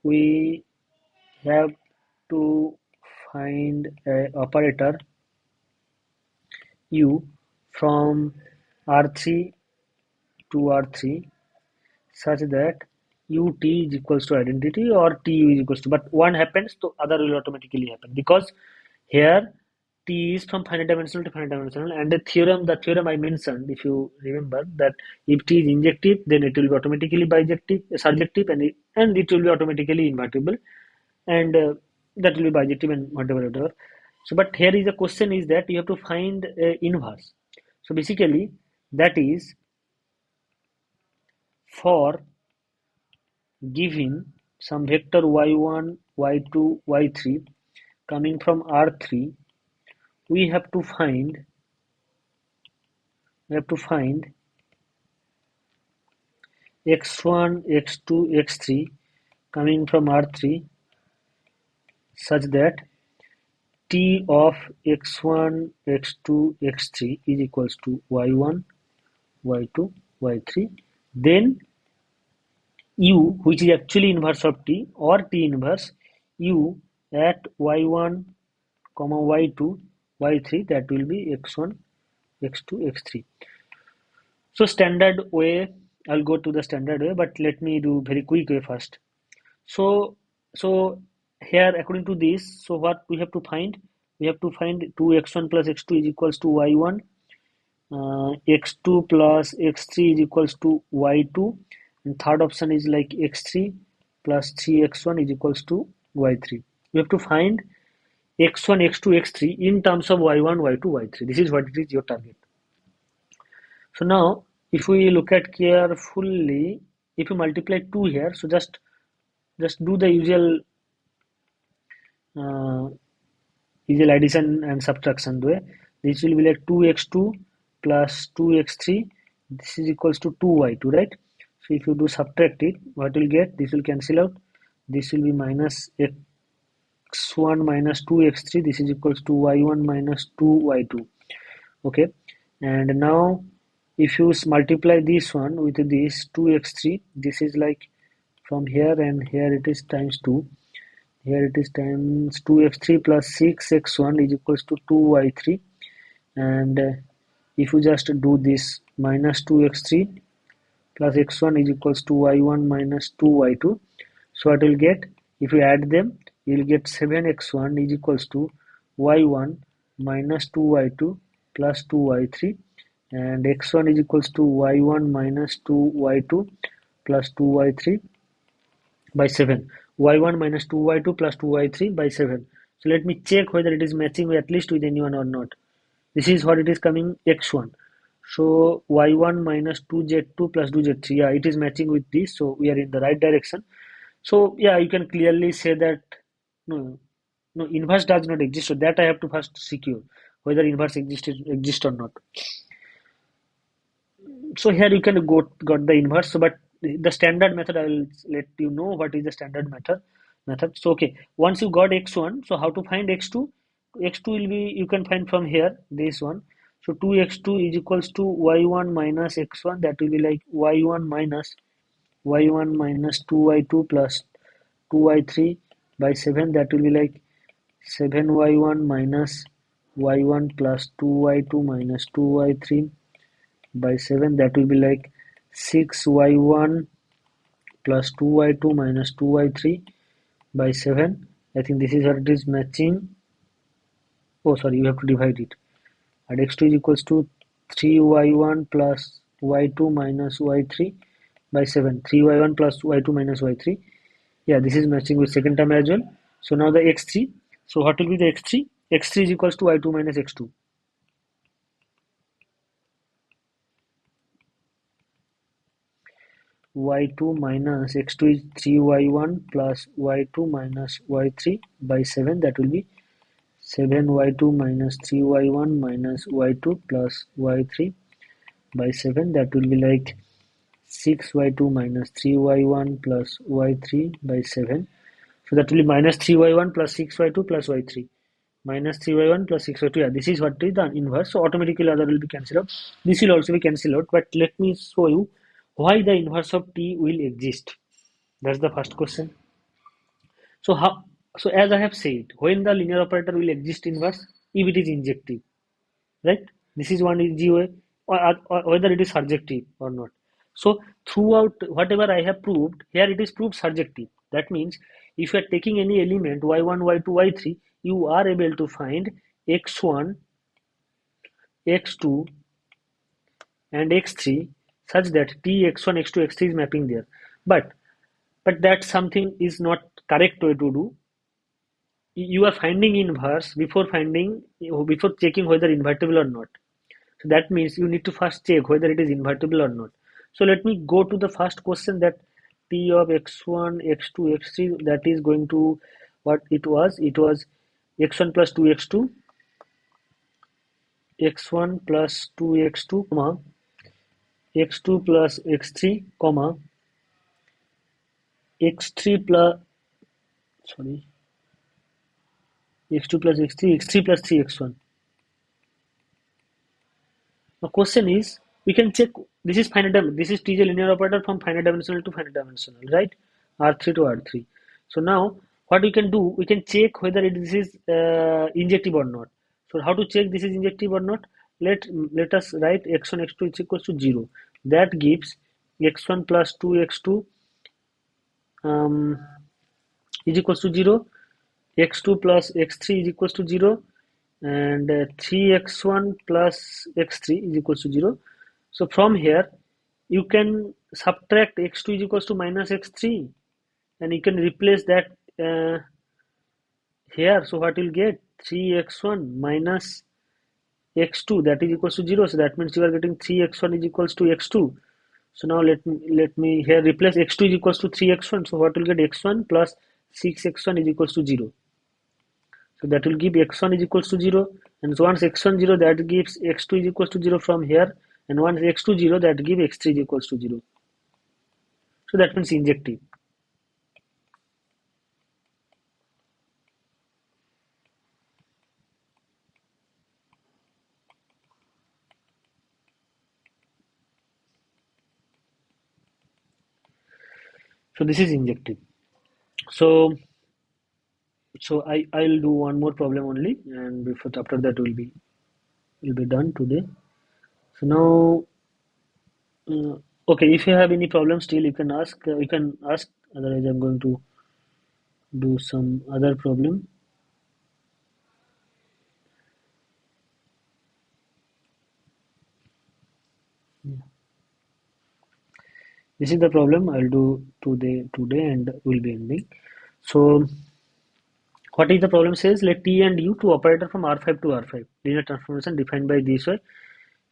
we have to find a operator U from R3 to R3 such that ut is equals to identity or tu is equals to, but one happens so other will automatically happen, because here t is from finite dimensional to finite dimensional, and the theorem I mentioned, if you remember, that if t is injective then it will be automatically bijective, surjective, and it will be automatically invertible, and that will be bijective and whatever. So but here is the question is that you have to find inverse. So basically that is for given some vector y1, y2, y3 coming from R3, we have to find x1, x2, x3 coming from R3 such that t of x1, x2, x3 is equals to y1, y2, y3. Then u, which is actually inverse of t, or t inverse u at y1, comma y2, y3, that will be x1, x2, x3. So standard way, I'll go to the standard way, but let me do very quick way first. So here according to this, so what we have to find? We have to find 2x1 plus x2 is equals to y1, x2 plus x3 is equals to y2, and third option is like x3 plus 3x1 is equals to y3. We have to find x1, x2, x3 in terms of y1, y2, y3. This is what it is your target. So now if we look at carefully, if you multiply 2 here, so just do the uh, usual addition and subtraction way. This will be like 2x2 plus 2x3, this is equals to 2y2, right? So if you do subtract it, what will get? This will cancel out, this will be minus x1 minus 2x3, this is equals to y1 minus 2y2. Okay, and now if you multiply this one with this 2x3, this is like from here, and here it is times 2, here it is times 2x3 plus 6x1 is equals to 2y3, and if you just do this minus 2x3 plus x1 is equals to y1 minus 2y2, so what will get? If you add them, you will get 7x1 is equals to y1 minus 2y2 plus 2y3, and x1 is equals to y1 minus 2y2 plus 2y3 by 7. y1 minus 2y2 plus 2y3 by 7. So let me check whether it is matching at least with anyone or not. This is what it is coming, x1. So y1 minus 2z2 plus 2z3. Yeah, it is matching with this. So we are in the right direction. So yeah, you can clearly say that no, no inverse does not exist. So that I have to first secure whether inverse exists or not. So here you can got the inverse. So but the standard method, I will let you know what is the standard method. So okay, once you got x1, so how to find x2? X2 will be, you can find from here, this one. So 2x2 is equals to y1 minus x1, that will be like y1 minus 2y2 plus 2y3 by 7, that will be like 7y1 minus y1 plus 2y2 minus 2y3 by 7, that will be like 6y1 plus 2y2 minus 2y3 by 7. I think this is what it is matching. Oh sorry, you have to divide it. And x2 is equals to 3y1 plus y2 minus y3 by 7. 3y1 plus y2 minus y3. Yeah, this is matching with second term as well. So now the x3. So what will be the x3? x3 is equals to y2 minus x2. y2 minus x2 is 3y1 plus y2 minus y3 by 7, that will be 7y2 minus 3y1 minus y2 plus y3 by 7, that will be like 6y2 minus 3y1 plus y3 by 7. So that will be minus 3y1 plus 6y2 plus y3. minus 3y1 plus 6y2. Yeah, this is what is the inverse. So automatically other will be cancelled out. This will also be cancelled out. But let me show you why the inverse of t will exist. That's the first question. So how? So as I have said, when the linear operator will exist inverse, if it is injective, right? This is one easy way, or whether it is surjective or not. So throughout whatever I have proved, here it is proved surjective. That means if you are taking any element y1, y2, y3, you are able to find x1, x2, and x3 such that t x1, x2, x3 is mapping there. But that something is not correct way to do. You are finding inverse before checking whether invertible or not. So that means you need to first check whether it is invertible or not. So let me go to the first question, that t of x1, x2, x3, that is going to what it was. It was x1 plus 2x2, x1 plus 2x2, comma, x2 plus x3, comma, x3 plus, sorry, x2 plus x3, x3 plus 3x1. The question is, we can check, this is finite, this is T J linear operator from finite dimensional to finite dimensional, right? R3 to R3. So now, what we can do, we can check whether this is injective or not. So how to check this is injective or not? Let us write x1, x2 is equals to 0. That gives x1 plus 2x2 um, is equals to 0, x2 plus x3 is equals to 0, and 3x1 plus x3 is equals to 0. So from here, you can subtract x2 is equals to minus x3, and you can replace that here. So what you'll get, 3x1 minus x2, that is equals to 0. So that means you are getting 3x1 is equals to x2. So now let me here replace x2 is equals to 3x1. So what will get, x1 plus 6x1 is equals to 0. So that will give x1 is equals to 0, and so once x1 0, that gives x2 is equals to 0 from here, and once x2 0, that gives x3 is equals to 0. So that means injective. So this is injective. So I'll do one more problem only, and before after that will be done today. So now, okay, if you have any problem still, you can ask. Otherwise, I'm going to do some other problem. This is the problem I'll do today, and will be ending. So what is the problem says, let T and U two operator from R5 to R5. Linear transformation defined by this way.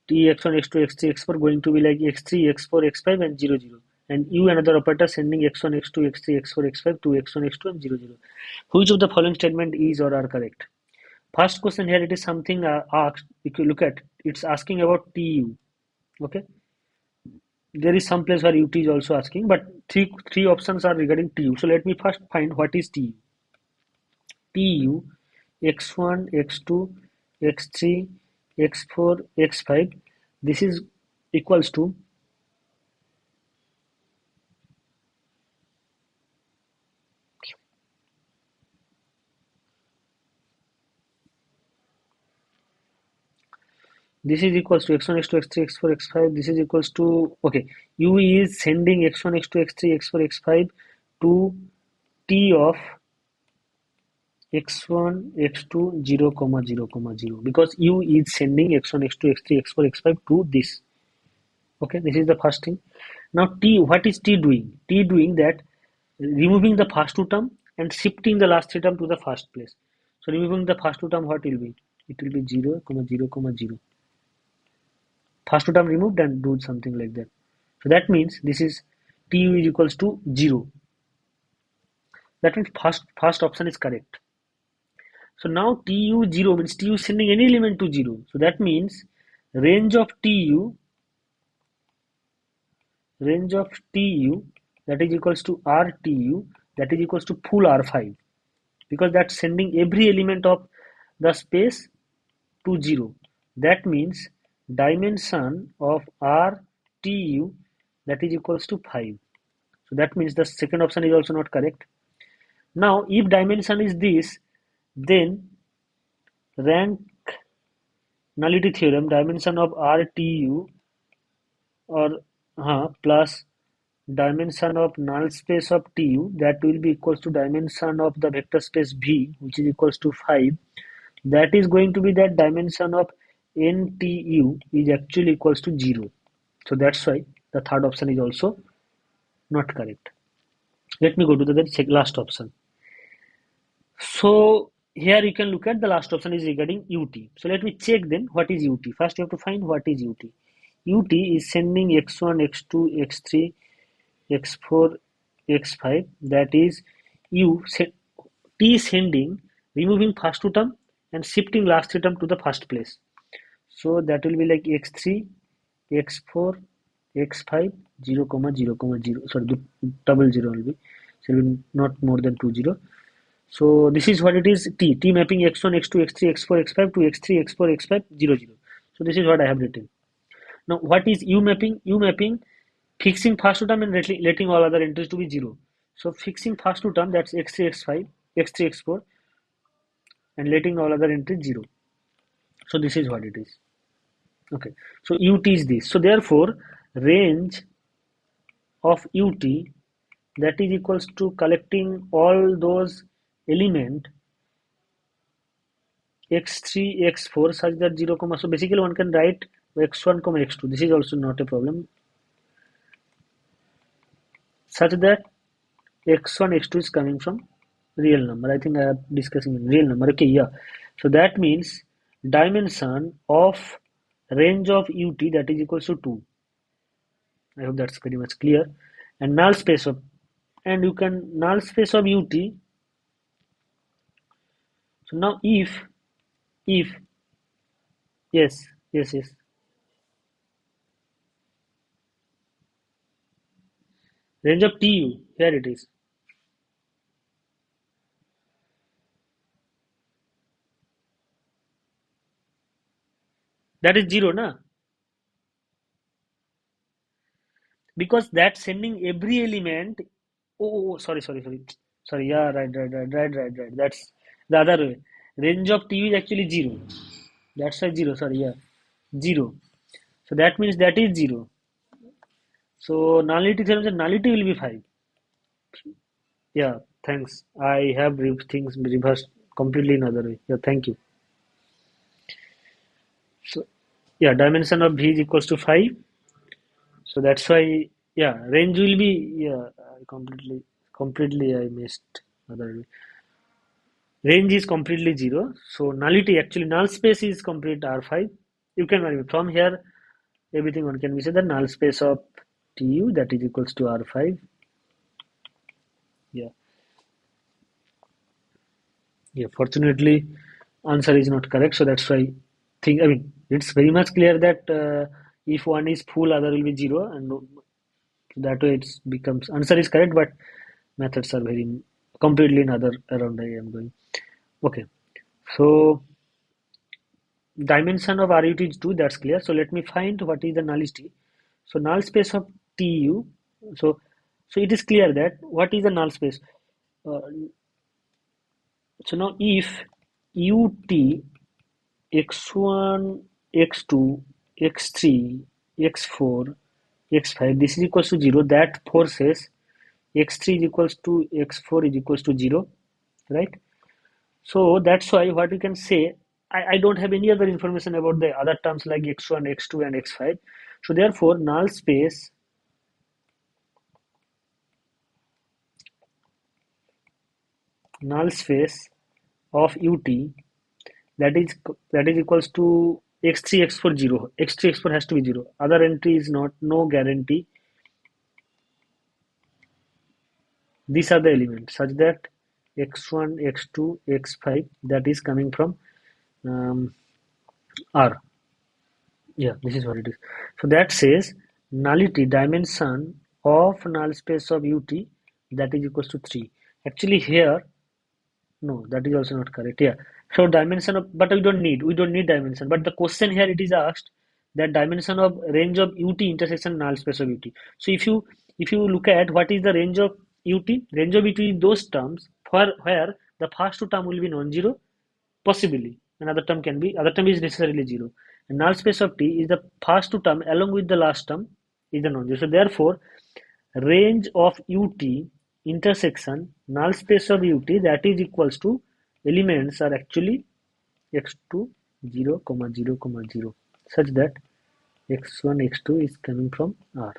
T x1, x2, x3, x4 going to be like x3, x4, x5 and 0, 0. And U another operator sending x1, x2, x3, x4, x5 to x1, x2 and 0, 0. Which of the following statement is or are correct? First question here, it is something asked. If you look at, it's asking about TU. Okay. There is some place where UT is also asking, but three options are regarding TU. So let me first find what is TU. TU x1, x2, x3, x4, x5. This is equals to this is equals to x1, x2, x3, x4, x5. This is equals to, okay, U is sending x1, x2, x3, x4, x5 to T of x1, x2, 0, 0, 0, because U is sending x1, x2, x3, x4, x5 to this. Okay, this is the first thing. Now T, what is T doing? T doing that, removing the first two term and shifting the last three term to the first place. So removing the first two term, what will be? It will be 0, 0, 0. First two term removed and do something like that. So that means this is TU is equals to 0. That means first option is correct. So now TU 0 means TU sending any element to 0. So that means range of TU that is equals to RTU, that is equals to full R5, because that's sending every element of the space to 0. That means dimension of RTU, that is equals to 5. So that means the second option is also not correct. Now if dimension is this, then rank nullity theorem, dimension of RTU or plus dimension of null space of Tu, that will be equals to dimension of the vector space V, which is equals to 5. That is going to be that dimension of NTU is actually equals to 0. So that's why the third option is also not correct. Let me go to the last option. So here you can look at the last option is regarding UT. So let me check then what is UT. First you have to find what is UT. UT is sending x1, x2, x3, x4, x5. That is T is sending, removing first two term and shifting last three term to the first place. So that will be like x3, x4, x5, 0, 0, 0. Sorry, double 0 will be. So it will be not more than 2, 0. So this is what it is. T mapping x1, x2, x3, x4, x5 to x3, x4, x5, 0, 0. So this is what I have written. Now what is U mapping? U mapping, fixing first two term and letting all other entries to be 0. So fixing first two term, that's x3, x5, x3, x4, and letting all other entries 0. So this is what it is. Okay. So UT is this. So therefore range of UT, that is equals to collecting all those element x3, x4 such that 0, so basically one can write x1, x2. This is also not a problem. Such that x1, x2 is coming from real number. I think I am discussing in real number. Okay, yeah. So that means dimension of range of UT, that is equals to 2. I hope that's pretty much clear. And null space of, and you can null space of UT. So now if yes, range of TU, here it is. That is 0, na? Because that's sending every element. Sorry, yeah, right, that's the other way. Range of TU is actually 0. That's why 0, sorry, yeah, 0. So that means that is 0. So nullity theorem says nullity will be 5. Yeah, thanks. I have things reversed completely in other way. Yeah, thank you. So yeah, dimension of V is equals to 5. So that's why, yeah, range will be, yeah, I completely I missed other way. Range is completely 0. So nullity, actually null space is complete R5. You can from here everything one can be said the null space of TU, that is equals to R5. Yeah. Yeah, fortunately answer is not correct. So that's why it's very much clear that if one is full, other will be 0, and that way it becomes answer is correct, but methods are very completely in other around I am going. Okay. So dimension of RUT is 2, that's clear. So let me find what is the nullity. So null space of TU. So it is clear that what is the null space. Uh, so now if UT x1, x2, x3, x4, x5, this is equals to 0, that forces x3 is equals to x4 is equals to 0, right? So that's why what you can say, I don't have any other information about the other terms like x1, x2 and x5. So therefore null space of UT, that is equals to x3, x4, 0. x3, x4 has to be 0. Other entry is not, no guarantee. These are the elements such that x1, x2, x5, that is coming from R. Yeah, this is what it is. So that says nullity dimension of null space of UT, that is equals to 3. Actually here, no, that is also not correct. Yeah, So dimension of, but we don't need dimension. But the question here it is asked that dimension of range of UT intersection null space of UT. So if you look at what is the range of UT, range of UT is those terms for where the first two term will be non-zero, possibly another term can be, other term is necessarily zero. And null space of T is the first two term along with the last term is the non-zero. So therefore, range of UT intersection null space of UT that is equals to elements are actually x2 0 comma 0 comma 0 such that x1 x2 is coming from R.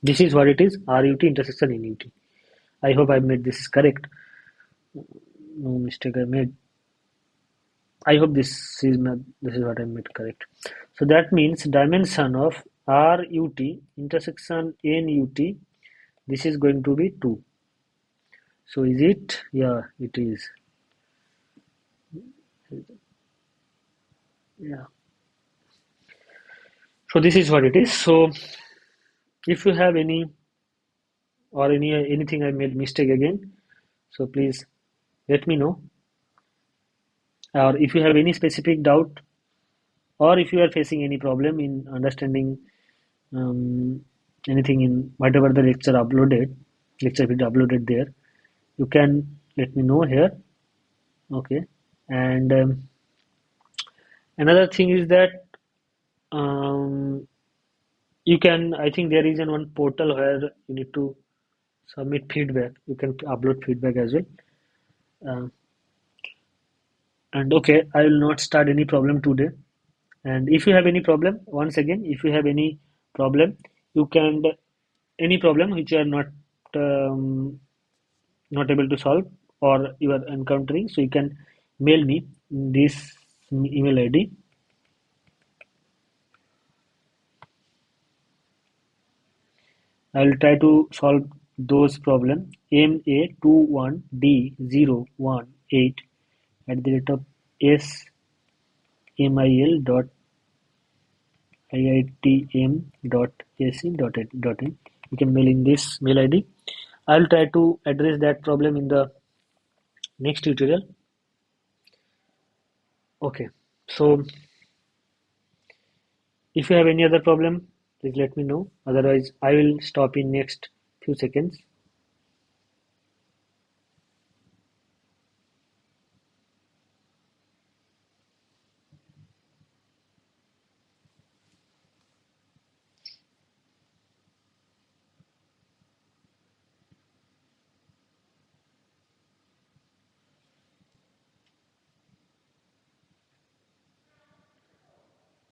This is what it is, RUT intersection in UT. I hope I made this correct. No mistake I made. I hope this is what I made correct. So that means dimension of RUT intersection NUT, this is going to be 2. So is it? Yeah, it is. Yeah. So this is what it is. So if you have any or anything I made mistake again, so please let me know. Or if you have any specific doubt, or if you are facing any problem in understanding um, anything in whatever the lecture video uploaded there, you can let me know here. Okay. And another thing is that um, you can, I think there is one portal where you need to submit feedback. You can upload feedback as well. Uh, and okay, I will not start any problem today. And if you have any problem, once again, if you have any problem, you can, any problem which you are not able to solve or you are encountering, so you can mail me this email ID. I will try to solve those problem ma21d018 at the rate of smil dot iitm.ac.in. You can mail in this mail ID. I will try to address that problem in the next tutorial. Okay, so if you have any other problem, please let me know. Otherwise, I will stop in next few seconds.